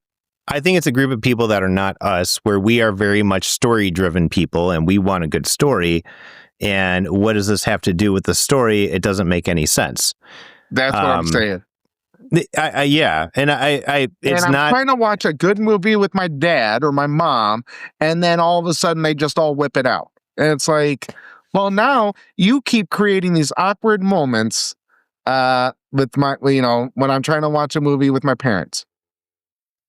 I think it's a group of people that are not us, where we are very much story-driven people and we want a good story. And what does this have to do with the story? It doesn't make any sense. That's what I'm saying. Yeah, and it's I'm not trying to watch a good movie with my dad or my mom, and then all of a sudden they just all whip it out. And it's like, well, now you keep creating these awkward moments with my, when I'm trying to watch a movie with my parents.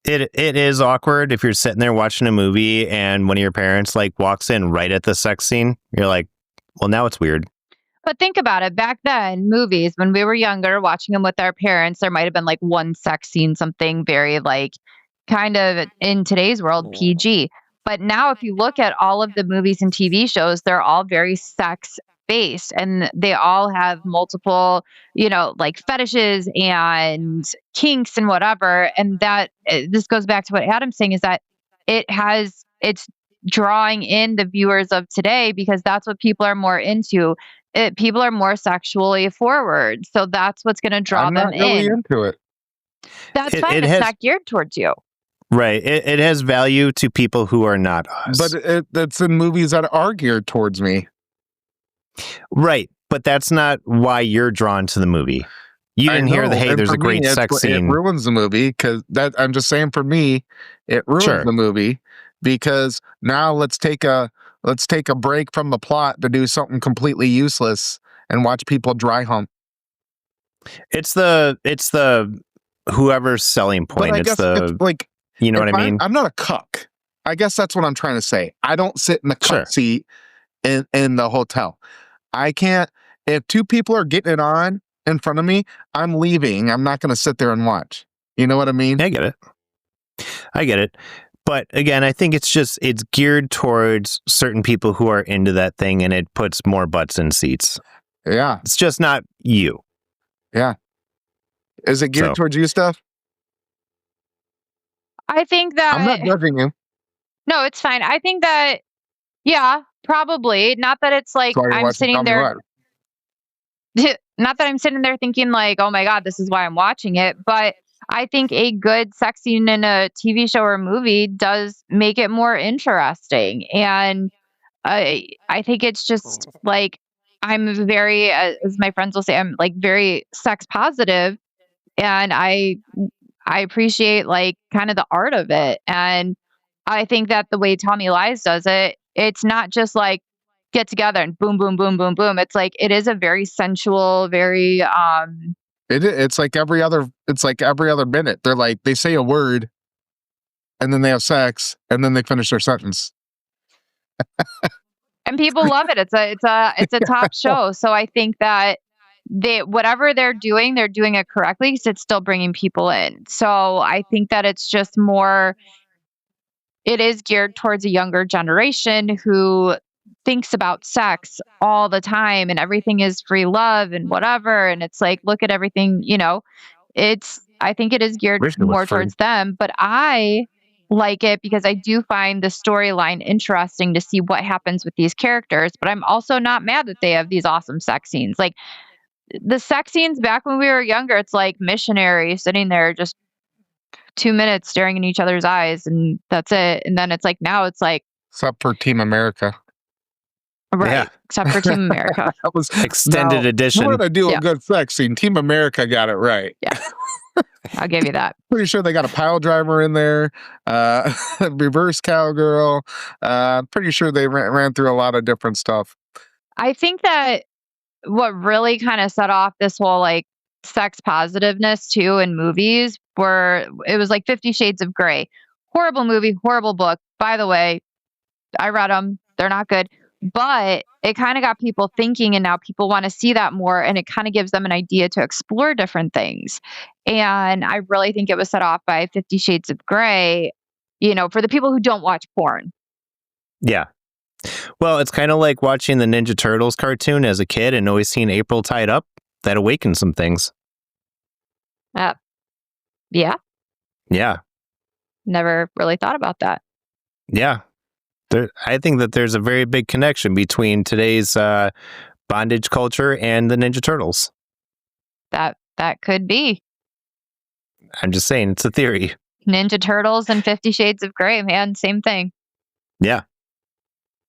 It is awkward if you're sitting there watching a movie and one of your parents like walks in right at the sex scene. You're like, well, now it's weird. But think about it. Back then, movies, when we were younger, watching them with our parents, there might have been like one sex scene, something very like kind of in today's world, PG. But now, if you look at all of the movies and TV shows, they're all very sex based and they all have multiple, like fetishes and kinks and whatever. And that this goes back to what Adam's saying is that it's drawing in the viewers of today because that's what people are more into. People are more sexually forward, so that's what's going to draw I'm them not really in. into it. That's fine. It's not geared towards you. Right. It has value to people who are not us. But it's in movies that are geared towards me. Right. But that's not why you're drawn to the movie. You didn't hear hey, there's a great sex scene. It ruins the movie because I'm just saying for me, it ruins the movie because now let's take a break from the plot to do something completely useless and watch people dry hump. It's the whoever's selling point. But I guess it's like, you know what I mean? I'm not a cuck. I guess that's what I'm trying to say. I don't sit in the cuck seat in the hotel. I can't. If two people are getting it on in front of me, I'm leaving. I'm not going to sit there and watch. You know what I mean? I get it. But again, I think it's geared towards certain people who are into that thing and it puts more butts in seats. Yeah. It's just not you. Yeah. Is it geared towards you, Steph? I think that... I'm not judging you. No, it's fine. I think that, yeah, probably. Not that it's like I'm sitting there... Not that I'm sitting there thinking like, oh my God, this is why I'm watching it. But I think a good sex scene in a TV show or movie does make it more interesting. And I think it's just like, I'm very, as my friends will say, I'm like very sex positive. And I appreciate like kind of the art of it. And I think that the way Tommy Lies does it, it's not just like get together and boom, boom, boom, boom, boom. It's like, it is a very sensual, very, It's like every other minute. They're like, they say a word and then they have sex and then they finish their sentence. And people love it. It's a top show. So I think that whatever they're doing it correctly because it's still bringing people in. So I think that it's just more, it is geared towards a younger generation who thinks about sex all the time and everything is free love and whatever. And it's like, look at everything, I think it is geared more towards them, but I like it because I do find the storyline interesting to see what happens with these characters, but I'm also not mad that they have these awesome sex scenes. Like the sex scenes back when we were younger, it's like missionary sitting there just 2 minutes staring in each other's eyes and that's it. And then it's like, now it's like, except for Team America. Right. Yeah. Except for Team America. That was extended edition. You want to do a good sex scene. Team America got it right. Yeah. I'll give you that. Pretty sure they got a pile driver in there, reverse cowgirl. Pretty sure they ran through a lot of different stuff. I think that what really kind of set off this whole like sex positiveness too in movies it was like 50 Shades of Grey. Horrible movie, horrible book. By the way, I read them. They're not good. But it kind of got people thinking and now people want to see that more and it kind of gives them an idea to explore different things. And I really think it was set off by 50 Shades of Grey, for the people who don't watch porn. Yeah. Well, it's kind of like watching the Ninja Turtles cartoon as a kid and always seeing April tied up. That awakens some things. Yeah. Yeah. Never really thought about that. Yeah. I think that there's a very big connection between today's bondage culture and the Ninja Turtles. That could be. I'm just saying, it's a theory. Ninja Turtles and 50 Shades of Grey, man, same thing. Yeah.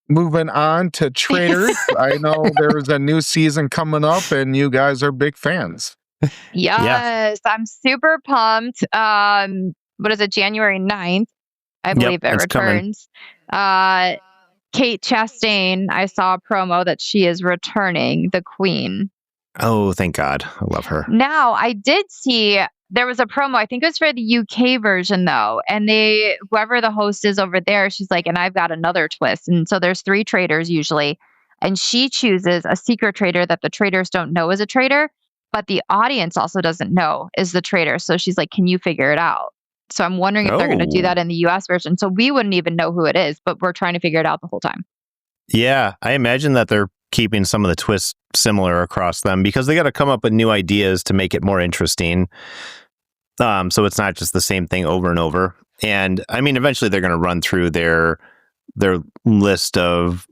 Moving on to Traitors. I know there's a new season coming up and you guys are big fans. Yes, I'm super pumped. What is it, January 9th? I believe it it's coming. returns. Kate Chastain, I saw a promo that she is returning, the Queen. Oh, thank God. I love her. Now, I did see there was a promo, I think it was for the UK version though, and whoever the host is over there, she's like, and I've got another twist. And so there's 3 traders usually, and she chooses a secret trader that the traders don't know is a traitor, but the audience also doesn't know is the traitor. So she's like, can you figure it out? So I'm wondering if they're going to do that in the US version. So we wouldn't even know who it is, but we're trying to figure it out the whole time. Yeah, I imagine that they're keeping some of the twists similar across them because they got to come up with new ideas to make it more interesting. So it's not just the same thing over and over. And I mean, eventually they're going to run through their list of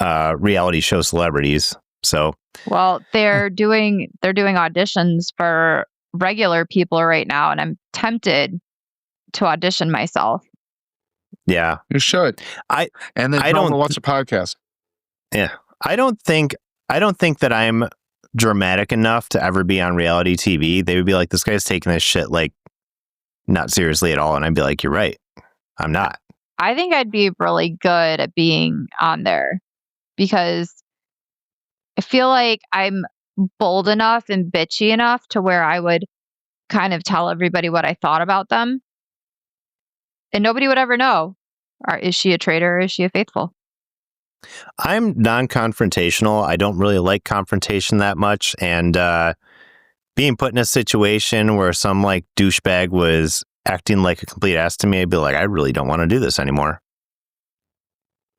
reality show celebrities. So, well, they're doing auditions for regular people right now, and I'm tempted to audition myself. Yeah, you should. I don't watch a podcast. Yeah, I don't think that I'm dramatic enough to ever be on reality TV. They would be like, this guy's taking this shit like not seriously at all, and I'd be like, you're right, I'm not. I think I'd be really good at being on there because I feel like I'm bold enough and bitchy enough to where I would kind of tell everybody what I thought about them. And nobody would ever know. Is she a traitor or is she a faithful? I'm non-confrontational. I don't really like confrontation that much. And being put in a situation where some like douchebag was acting like a complete ass to me, I'd be like, I really don't want to do this anymore.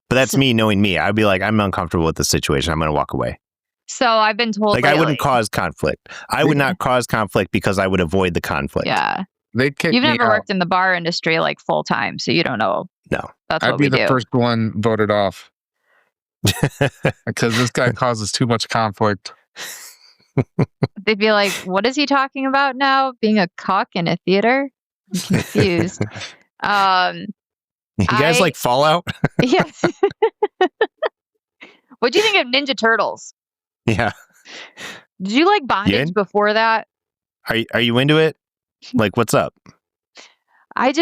But that's me knowing me. I'd be like, I'm uncomfortable with this situation. I'm going to walk away. So I've been told I wouldn't cause conflict. I would not cause conflict because I would avoid the conflict. Yeah. They'd kick You've me never out. worked in the bar industry like full time, so you don't know. No. That's I'd what be we the do. first one voted off. Because this guy causes too much conflict. They'd be like, what is he talking about now? Being a cuck in a theater? I'm confused. You guys like Fallout? Yes. What do you think of Ninja Turtles? Yeah. Did you like Bondage before that? Are you into it? Like, what's up? I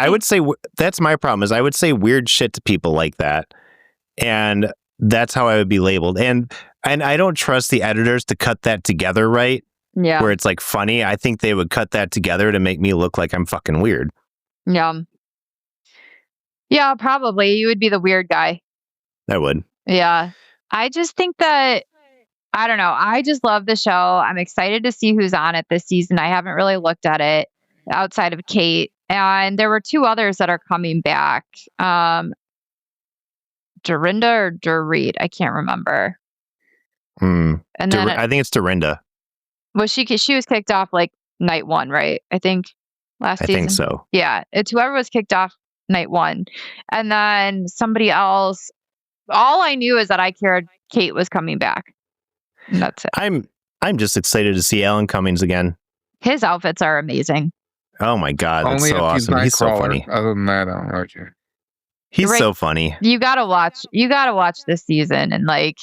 would say that's my problem is I would say weird shit to people like that. And that's how I would be labeled. And I don't trust the editors to cut that together right. Yeah. Where it's like funny. I think they would cut that together to make me look like I'm fucking weird. Yeah. Yeah, probably. You would be the weird guy. I would. Yeah. I just think that, I don't know. I just love the show. I'm excited to see who's on it this season. I haven't really looked at it outside of Kate. And there were 2 others that are coming back. Dorinda or Dorit? I can't remember. And then I think it's Dorinda. Well, she was kicked off like night 1, right? I think last season. I think so. Yeah, it's whoever was kicked off night 1, and then somebody else. All I knew is that I cared Kate was coming back. And that's it. I'm just excited to see Alan Cummings again. His outfits are amazing. Oh my God, that's so awesome. He's so funny. Other than that, I don't know you. He's so funny. You gotta watch this season, and like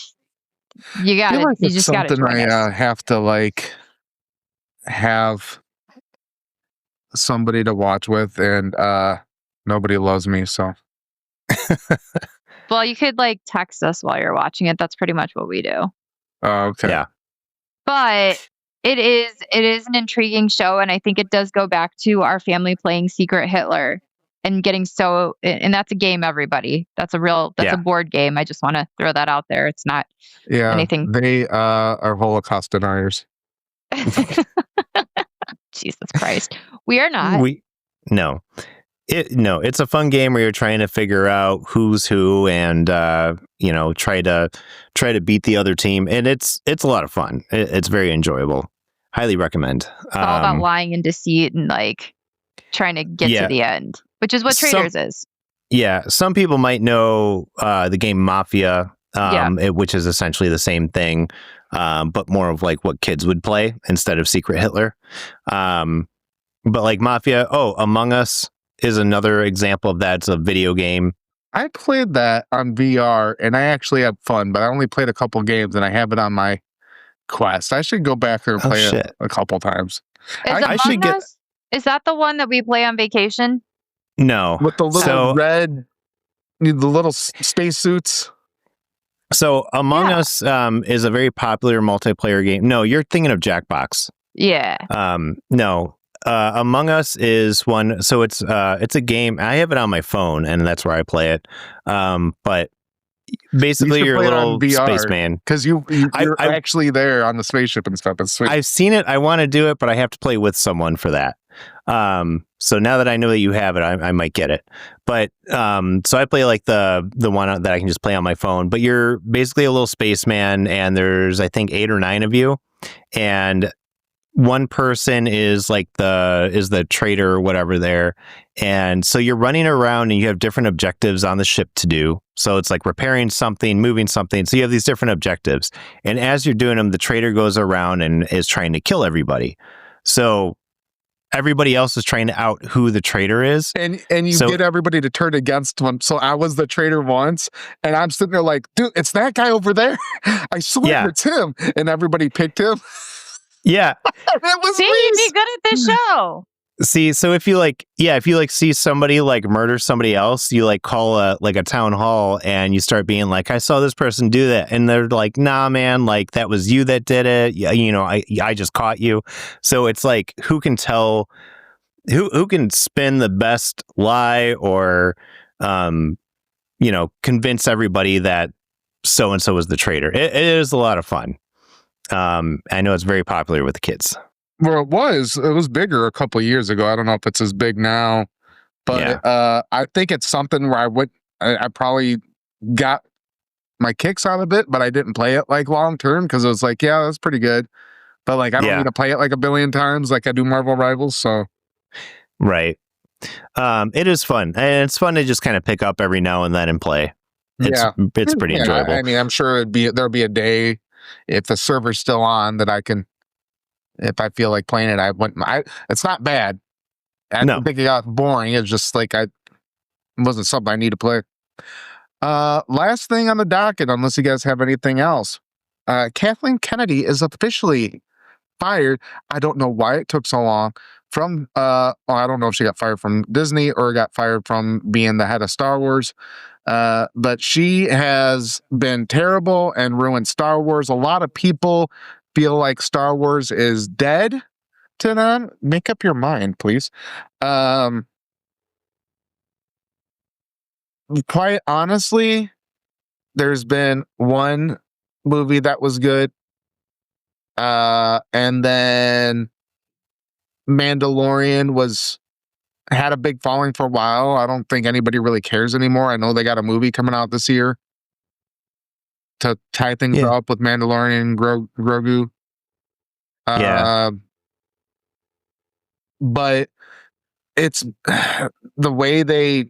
you just gotta. Something I have to like have somebody to watch with, and nobody loves me, so. Well, you could like text us while you're watching it. That's pretty much what we do. Oh, okay. Yeah. But it is an intriguing show, and I think it does go back to our family playing Secret Hitler and getting and that's a game, everybody. That's a board game. I just want to throw that out there. It's not anything. They are Holocaust deniers. Jesus Christ. We are not. No. It's a fun game where you're trying to figure out who's who and try to beat the other team, and it's a lot of fun. It's very enjoyable. Highly recommend. It's all about lying and deceit and like trying to get to the end, which is what Traitors is. Yeah, some people might know the game Mafia, which is essentially the same thing, but more of like what kids would play instead of Secret Hitler. But like Mafia, Among Us is another example of that. It's a video game. I played that on VR and I actually had fun, but I only played a couple games and I have it on my quest. I should go back and play it a couple times. I should get. Is that the one that we play on vacation? No, with the little red, the little space suits. So Among Us is a very popular multiplayer game. No, you're thinking of Jackbox. Yeah. No. Among Us is one. So it's a game. I have it on my phone, and that's where I play it. But basically, you're a little spaceman because you're actually there on the spaceship and stuff. It's sweet. I've seen it. I want to do it, but I have to play with someone for that. So now that I know that you have it, I might get it. But so I play like the one that I can just play on my phone. But you're basically a little spaceman, and there's I think 8 or 9 of you, and one person is like the trader or whatever there. And so you're running around and you have different objectives on the ship to do. So it's like repairing something, moving something. So you have these different objectives. And as you're doing them, the trader goes around and is trying to kill everybody. So everybody else is trying to out who the traitor is. And you get everybody to turn against him. So I was the traitor once, and I'm sitting there like, dude, it's that guy over there. I swear it's him. And everybody picked him. Yeah. It was you'd be good at this show. See, so if you see somebody like murder somebody else, you like call a town hall and you start being like, I saw this person do that. And they're like, nah, man, like that was you that did it. Yeah, I just caught you. So it's like, who can tell, who can spin the best lie or, convince everybody that so-and-so was the traitor. It is a lot of fun. I know it's very popular with the kids. Well, it was bigger a couple of years ago. I don't know if it's as big now, but I think it's something where I probably got my kicks out of it, but I didn't play it like long term because it was like, yeah, that's pretty good. But like, I don't need to play it like a billion times like I do Marvel Rivals. So, right. It is fun, and it's fun to just kind of pick up every now and then and play. It's pretty enjoyable. I mean, I'm sure there'll be a day if the server's still on that I can. If I feel like playing it, it's not bad. I don't think it got boring. It's just like it wasn't something I need to play. Last thing on the docket, unless you guys have anything else, Kathleen Kennedy is officially fired. I don't know why it took so long. I don't know if she got fired from Disney or got fired from being the head of Star Wars. But she has been terrible and ruined Star Wars. A lot of people feel like Star Wars is dead to them. Make up your mind, please. Quite honestly, there's been one movie that was good. And then Mandalorian had a big following for a while. I don't think anybody really cares anymore. I know they got a movie coming out this year to tie things up with Mandalorian and Grogu. But it's the way they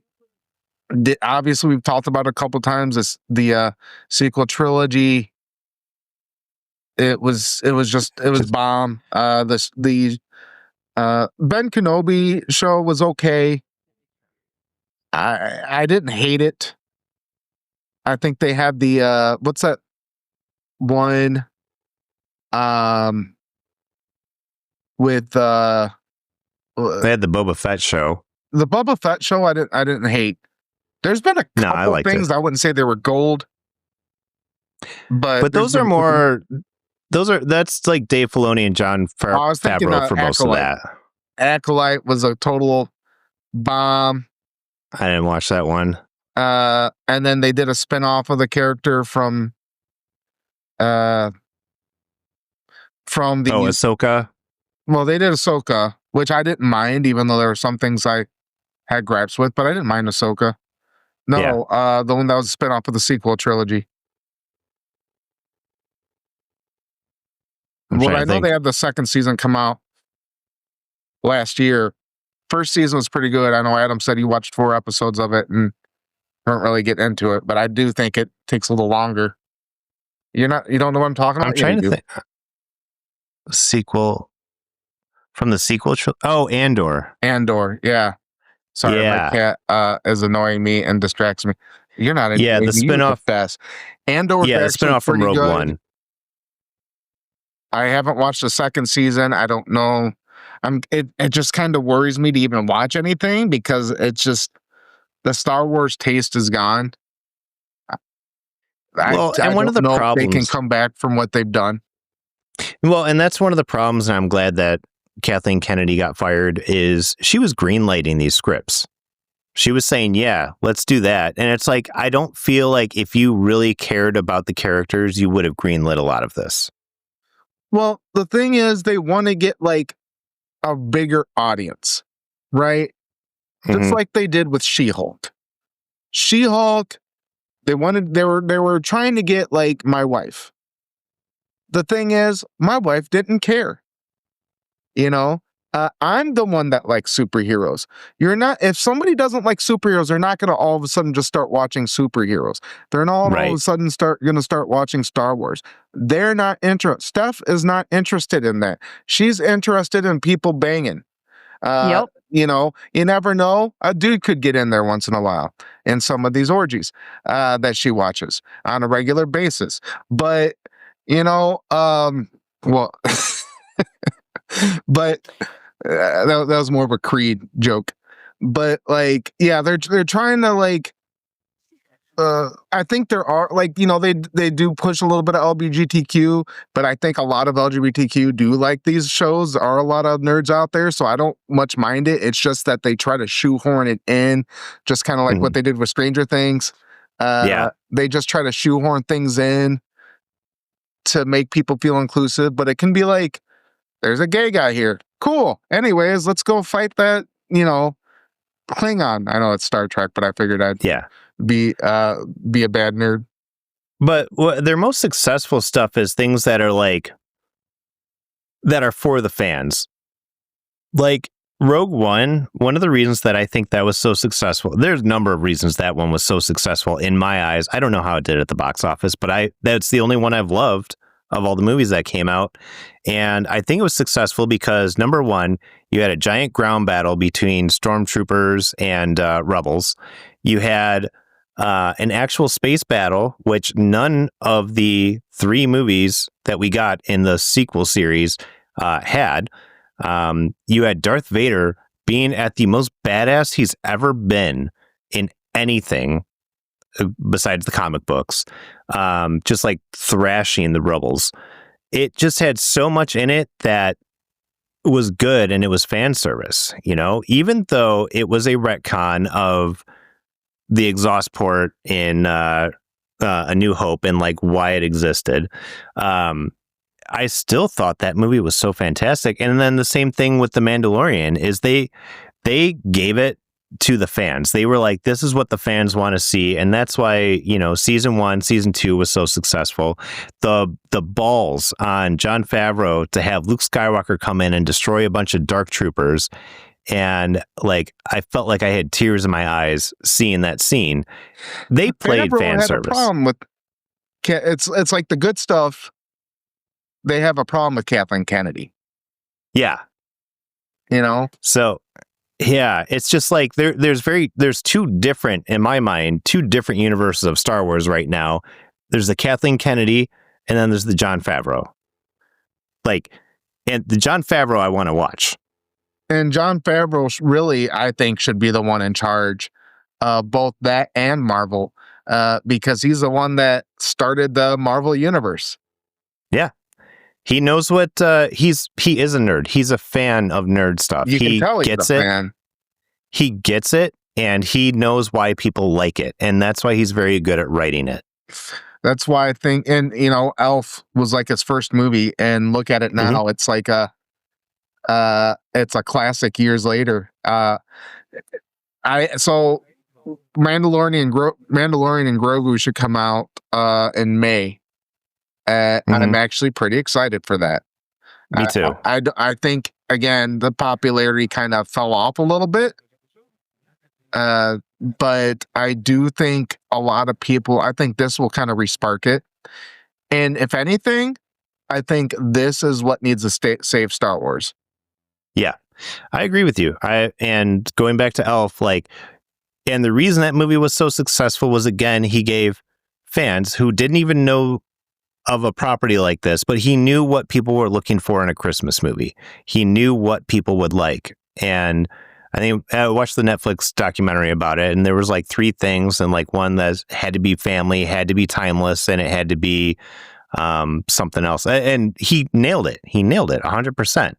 did. Obviously, we've talked about it a couple times. It's the sequel trilogy. It was bomb. The Ben Kenobi show was okay. I didn't hate it. I think they had the what's that one with they had the Boba Fett show. The Boba Fett show I didn't hate. There's been a couple things I wouldn't say they were gold. But that's like Dave Filoni and Jon Favreau for most of that. Acolyte was a total bomb. I didn't watch that one. And then they did a spin-off of the character from the Ahsoka. Well, they did Ahsoka, which I didn't mind, even though there were some things I had gripes with, but I didn't mind Ahsoka. No, the one that was a spin-off of the sequel trilogy. I know they had the second season come out last year. First season was pretty good. I know Adam said he watched 4 episodes of it and don't really get into it, but I do think it takes a little longer. You don't know what I'm talking about? I'm trying to think. Sequel from the sequel. Andor. Andor, yeah. Sorry, my cat is annoying me and distracts me. You're not into the spinoff. Fast. Andor, the spinoff from Rogue One. I haven't watched the second season. I don't know. It just kind of worries me to even watch anything because it's just the Star Wars taste is gone. Well, I and one don't of the know if they can problems, come back from what they've done. well, and that's one of the problems, and I'm glad that Kathleen Kennedy got fired, is she was greenlighting these scripts. She was saying, yeah, let's do that. And it's like, I don't feel like if you really cared about the characters, you would have greenlit a lot of this. Well, the thing is, they want to get like a bigger audience, right? Just like they did with She-Hulk. She-Hulk, they were trying to get like my wife. The thing is, my wife didn't care. You know, I'm the one that likes superheroes. You're not, if somebody doesn't like superheroes, they're not going to all of a sudden just start watching superheroes. They're not all of a sudden going to start watching Star Wars. They're not interested. Steph is not interested in that. She's interested in people banging. Yep. You know, you never know. A dude could get in there once in a while in some of these orgies that she watches on a regular basis. But, you know, well, but that was more of a Creed joke. But like, yeah, they're trying to like. I think there are like, you know, they do push a little bit of LGBTQ, but I think a lot of LGBTQ do like these shows. There are a lot of nerds out there, so I don't much mind it. It's just that they try to shoehorn it in, just kind of like what they did with Stranger Things. They just try to shoehorn things in to make people feel inclusive, but it can be like, there's a gay guy here. Cool. Anyways, let's go fight that, you know, Klingon. I know it's Star Trek, but I figured I'd be a bad nerd. But their most successful stuff is things that are like, that are for the fans. Like Rogue One, one of the reasons that I think that was so successful, there's a number of reasons that one was so successful in my eyes. I don't know how it did at the box office, but that's the only one I've loved of all the movies that came out. And I think it was successful because, number one, you had a giant ground battle between stormtroopers and rebels. You had an actual space battle, which none of the 3 movies that we got in the sequel series had. You had Darth Vader being at the most badass he's ever been in anything besides the comic books, just like thrashing the rebels. It just had so much in it that was good, and it was fan service, you know, even though it was a retcon of the exhaust port in A New Hope and like why it existed. I still thought that movie was so fantastic. And then the same thing with The Mandalorian is they gave it to the fans. They were like, this is what the fans want to see. And that's why, you know, season 1, season 2 was so successful. The balls on Jon Favreau to have Luke Skywalker come in and destroy a bunch of dark troopers. And like, I felt like I had tears in my eyes seeing that scene. They played fan service. A problem with it's like the good stuff. They have a problem with Kathleen Kennedy. Yeah. You know? So yeah, it's just like there's 2 different, in my mind, 2 different universes of Star Wars right now. There's the Kathleen Kennedy, and then there's the Jon Favreau. Like, and the Jon Favreau I want to watch. And Jon Favreau really, I think, should be the one in charge of both that and Marvel, because he's the one that started the Marvel universe. Yeah. He knows what he is a nerd. He's a fan of nerd stuff. You can tell he's a fan. He gets it, and he knows why people like it, and that's why he's very good at writing it. That's why I think, and you know, Elf was like his first movie, and look at it now. It's like it's a classic years later. So Mandalorian and Grogu should come out in May. I'm actually pretty excited for that. Me too. I think, again, the popularity kind of fell off a little bit. But I do think a lot of people, I think this will kind of respark it. And if anything, I think this is what needs to save Star Wars. Yeah, I agree with you. And going back to Elf, like, and the reason that movie was so successful was, again, he gave fans who didn't even know of a property like this, but he knew what people were looking for in a Christmas movie. He knew what people would like. And I think I watched the Netflix documentary about it, and there was like 3 things, and like one that had to be family, had to be timeless, and it had to be something else. And he nailed it. He nailed it 100%.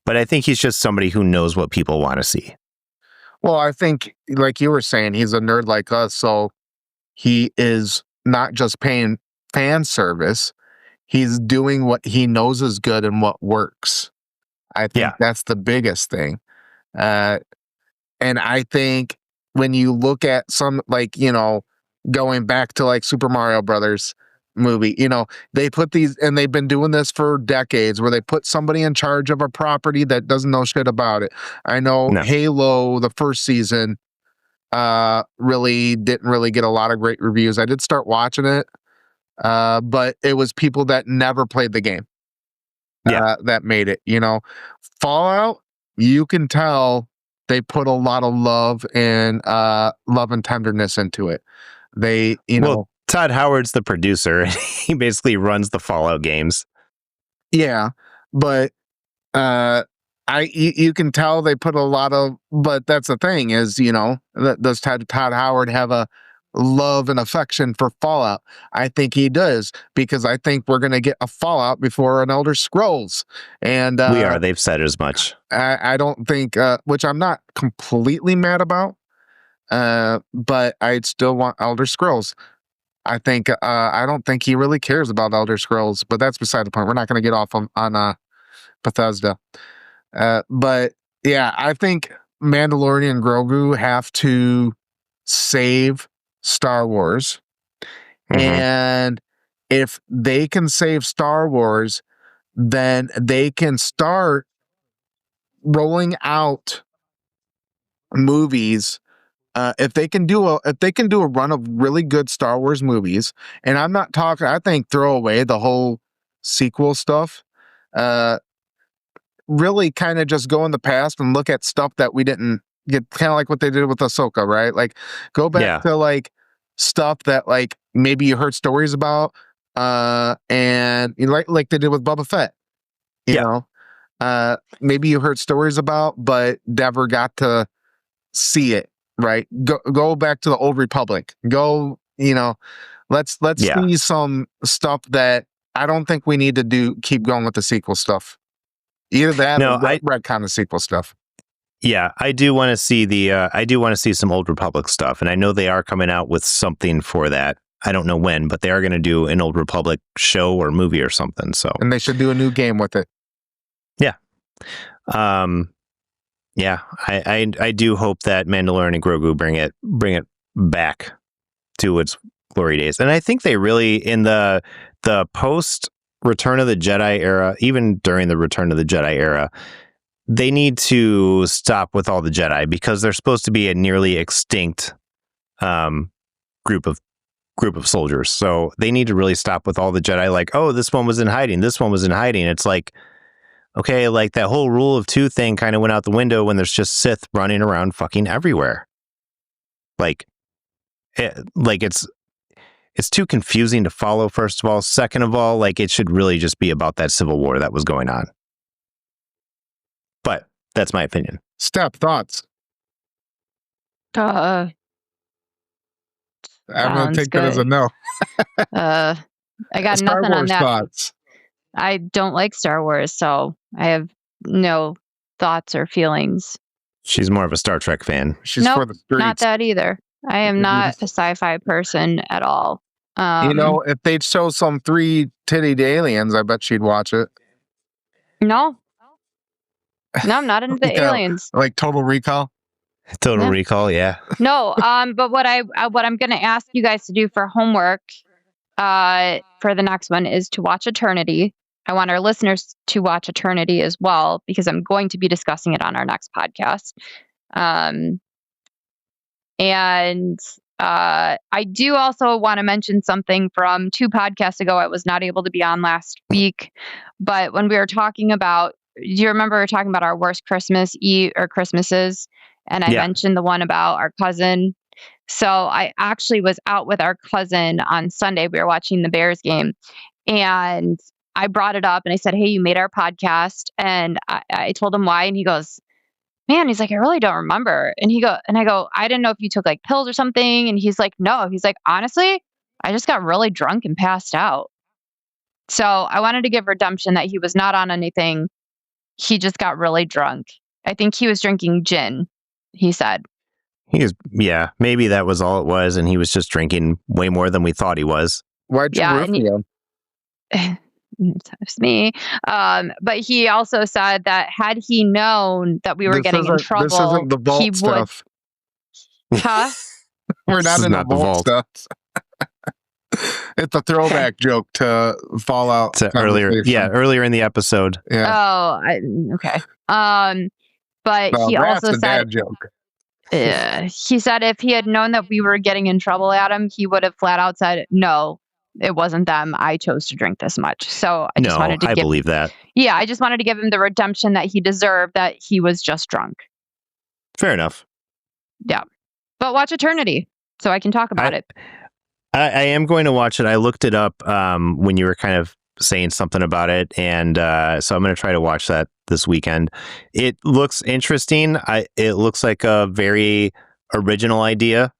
But I think he's just somebody who knows what people want to see. Well, I think, like you were saying, he's a nerd like us, so he is not just paying fan service, he's doing what he knows is good and what works. I think that's the biggest thing. And I think when you look at some, like, you know, going back to like Super Mario Brothers movie, you know, they put these, and they've been doing this for decades, where they put somebody in charge of a property that doesn't know shit about it. I know Halo, the first season, really didn't get a lot of great reviews. I did start watching it, but it was people that never played the game that made it. You know, Fallout, you can tell they put a lot of love and tenderness into it. They, you know, Todd Howard's the producer. He basically runs the Fallout games. Yeah, but you can tell they put a lot of. But that's the thing is, you know, does Todd Howard have a love and affection for Fallout? I think he does, because I think we're going to get a Fallout before an Elder Scrolls, and we are. They've said as much. I don't think, which I'm not completely mad about, but I'd still want Elder Scrolls. I think I don't think he really cares about Elder Scrolls, but that's beside the point. We're not going to get off on Bethesda, but yeah, I think Mandalorian and Grogu have to save Star Wars, and if they can save Star Wars, then they can start rolling out movies. If they can do a run of really good Star Wars movies, and I'm not talking, I think throw away the whole sequel stuff. Really kind of just go in the past and look at stuff that we didn't get, kind of like what they did with Ahsoka, right? Like go back to like stuff that like maybe you heard stories about, and you like they did with Boba Fett. You know, maybe you heard stories about, but never got to see it. Right. Go back to the Old Republic. Go, you know, let's see some stuff that I don't think we need to keep going with the sequel stuff. Either that or red kind of sequel stuff. Yeah, I do want to see I do want to see some Old Republic stuff. And I know they are coming out with something for that. I don't know when, but they are going to do an Old Republic show or movie or something. So, and they should do a new game with it. Yeah. Yeah, I do hope that Mandalorian and Grogu bring it back to its glory days. And I think they really, in the post Return of the Jedi era, even during the Return of the Jedi era, they need to stop with all the Jedi, because they're supposed to be a nearly extinct group of soldiers. So they need to really stop with all the Jedi. Like, oh, this one was in hiding. This one was in hiding. It's like, okay, like that whole rule of 2 thing kind of went out the window when there's just Sith running around fucking everywhere. Like it's too confusing to follow, first of all. Second of all, like it should really just be about that civil war that was going on. But that's my opinion. Step, thoughts? I'm going to take that as a no. I got Star nothing Wars on that. Thoughts. I don't like Star Wars, so I have no thoughts or feelings. She's more of a Star Trek fan. She's for the streets. Not that either. I am not a sci-fi person at all. You know, if they'd show some 3-titted aliens, I bet she'd watch it. No, I'm not into the aliens. Like Total Recall. Total Recall, yeah. No, but what I'm going to ask you guys to do for homework for the next one is to watch Eternity. I want our listeners to watch Eternity as well, because I'm going to be discussing it on our next podcast. And I do also want to mention something from 2 podcasts ago. I was not able to be on last week, but when we were talking about, do you remember we were talking about our worst Christmas Eve or Christmases? And I mentioned the one about our cousin. So I actually was out with our cousin on Sunday. We were watching the Bears game, And I brought it up and I said, hey, you made our podcast. And I told him why. And he goes, man, he's like, I really don't remember. And I go, I didn't know if you took like pills or something. And he's like, no. He's like, honestly, I just got really drunk and passed out. So I wanted to give redemption that he was not on anything. He just got really drunk. I think he was drinking gin, he said. Maybe that was all it was. And he was just drinking way more than we thought he was. Why'd you roof him? It's me. But he also said that had he known that we were getting in trouble, this isn't the vault stuff. Huh? We're not in the vault stuff. It's a throwback joke to Fallout to earlier in the episode. Yeah. Oh, okay. But he also said, dad joke. He said if he had known that we were getting in trouble at him, he would have flat out said, no, it wasn't them. I chose to drink this much. So I just wanted to believe that. Yeah, I just wanted to give him the redemption that he deserved, that he was just drunk. Fair enough. Yeah. But watch Eternity so I can talk about it. I am going to watch it. I looked it up when you were kind of saying something about it. And so I'm going to try to watch that this weekend. It looks interesting. It looks like a very original idea.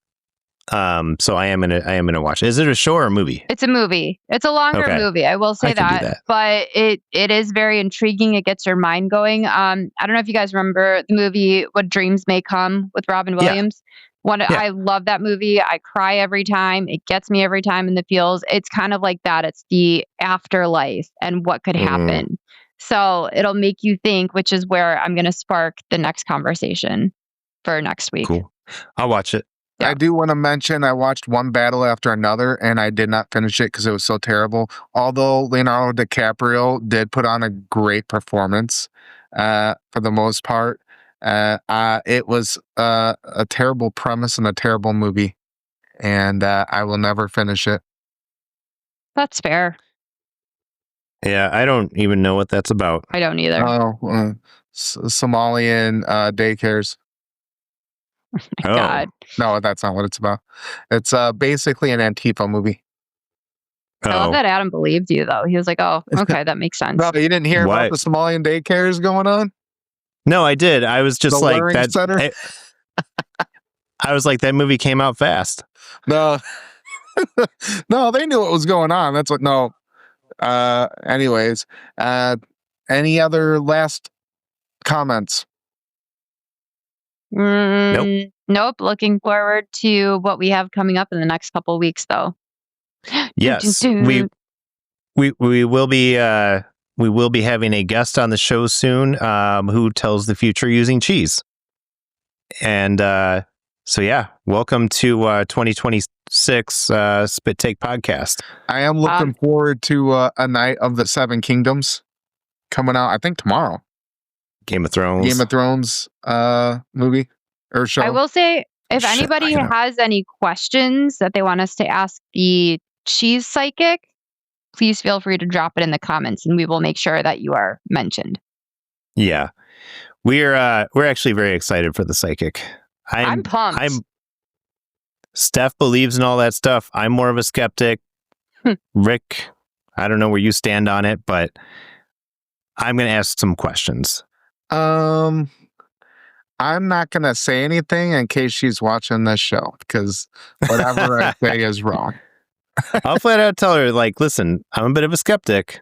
So I am gonna watch it. Is it a show or a movie? It's a movie. It's a longer movie. I will say that. But it is very intriguing. It gets your mind going. I don't know if you guys remember the movie What Dreams May Come with Robin Williams. I love that movie. I cry every time. It gets me every time in the feels. It's kind of like that. It's the afterlife and what could happen. So it'll make you think, which is where I'm going to spark the next conversation for next week. Cool. I'll watch it. Yeah. I do want to mention I watched one battle after another and I did not finish it because it was so terrible. Although Leonardo DiCaprio did put on a great performance for the most part. It was a terrible premise and a terrible movie. And I will never finish it. That's fair. Yeah, I don't even know what that's about. I don't either. Oh, Somalian daycares. Oh my God. No, that's not what it's about. It's basically an Antifa movie. I love that Adam believed you, though. He was like, oh, okay, that makes sense. No, you didn't hear about the Somalian daycares going on? No, I did. I was just like that. Center? I was like, that movie came out fast. No. No, they knew what was going on. That's what, no. Anyways, any other last comments? Nope. Looking forward to what we have coming up in the next couple of weeks, though. Yes, we will be having a guest on the show soon who tells the future using cheese. And so yeah, welcome to 2026 Spit Take Podcast. I am looking forward to A Night of the Seven Kingdoms coming out, I think tomorrow. Game of Thrones movie or show. I will say, if anybody has any questions that they want us to ask the cheese psychic, please feel free to drop it in the comments and we will make sure that you are mentioned. Yeah. We're actually very excited for the psychic. I'm pumped. Steph believes in all that stuff. I'm more of a skeptic. Rick, I don't know where you stand on it, but I'm going to ask some questions. I'm not going to say anything in case she's watching this show because whatever I say is wrong. I'll flat out tell her, like, listen, I'm a bit of a skeptic.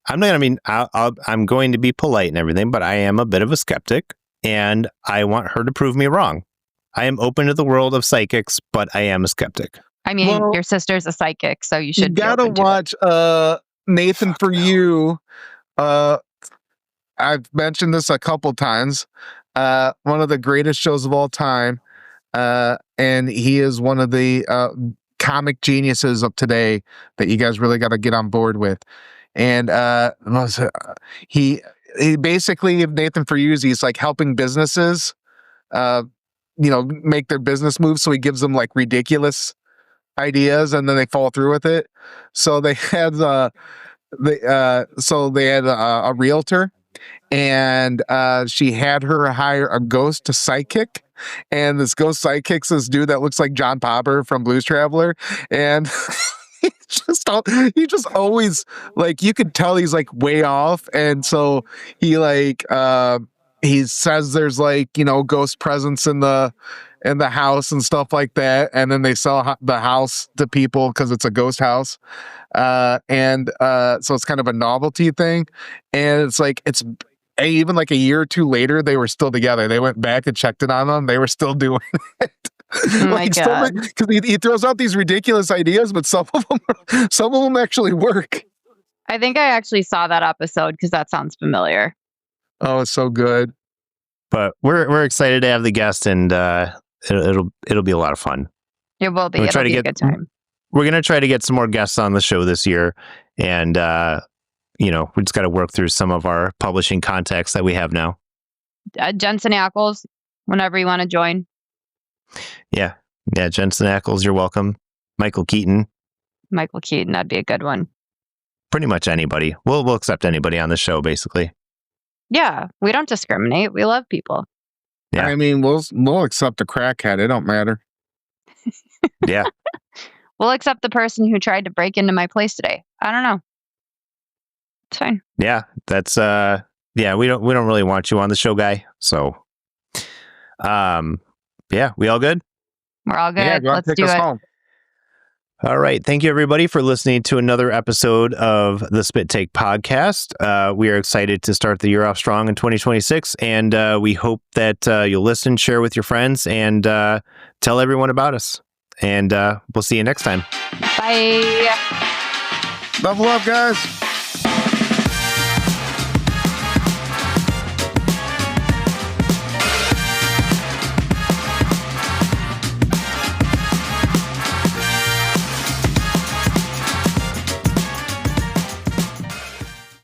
I'm going to be polite and everything, but I am a bit of a skeptic and I want her to prove me wrong. I am open to the world of psychics, but I am a skeptic. I mean, your sister's a psychic, so you should. You gotta watch Nathan For You. I've mentioned this a couple times. One of the greatest shows of all time. And he is one of the comic geniuses of today that you guys really got to get on board with. And he basically, Nathan For You, he's like helping businesses, make their business moves. So he gives them like ridiculous ideas and then they fall through with it. So they had a realtor. And she had her hire a ghost psychic, and this ghost psychic's this dude that looks like John Popper from Blues Traveler, and he just always like you could tell he's like way off, and so he like he says there's like ghost presence in the house and stuff like that, and then they sell the house to people because it's a ghost house, and so it's kind of a novelty thing, and it's like even like a year or two later they were still together. They went back and checked it on them. They were still doing it. Oh my God. Because he throws out these ridiculous ideas, but some of them actually work. I think I actually saw that episode because that sounds familiar. Oh, it's so good. But we're excited to have the guest, and it'll be a lot of fun. It will be. It'll be a good time. We're gonna try to get some more guests on the show this year, and we just got to work through some of our publishing contacts that we have now. Jensen Ackles, whenever you want to join. Yeah, Jensen Ackles, you're welcome. Michael Keaton, that'd be a good one. Pretty much anybody. We'll accept anybody on the show, basically. Yeah, we don't discriminate. We love people. Yeah. I mean, we'll accept a crackhead. It don't matter. Yeah. We'll accept the person who tried to break into my place today. I don't know. It's fine. Yeah, that's we don't really want you on the show, guy. So yeah, we all good? We're all good. Yeah, go Let's take do us it. home. All right. Thank you, everybody, for listening to another episode of the Spit Take podcast. We are excited to start the year off strong in 2026, and we hope that you'll listen, share with your friends, and tell everyone about us. And we'll see you next time. Bye. Level up, guys.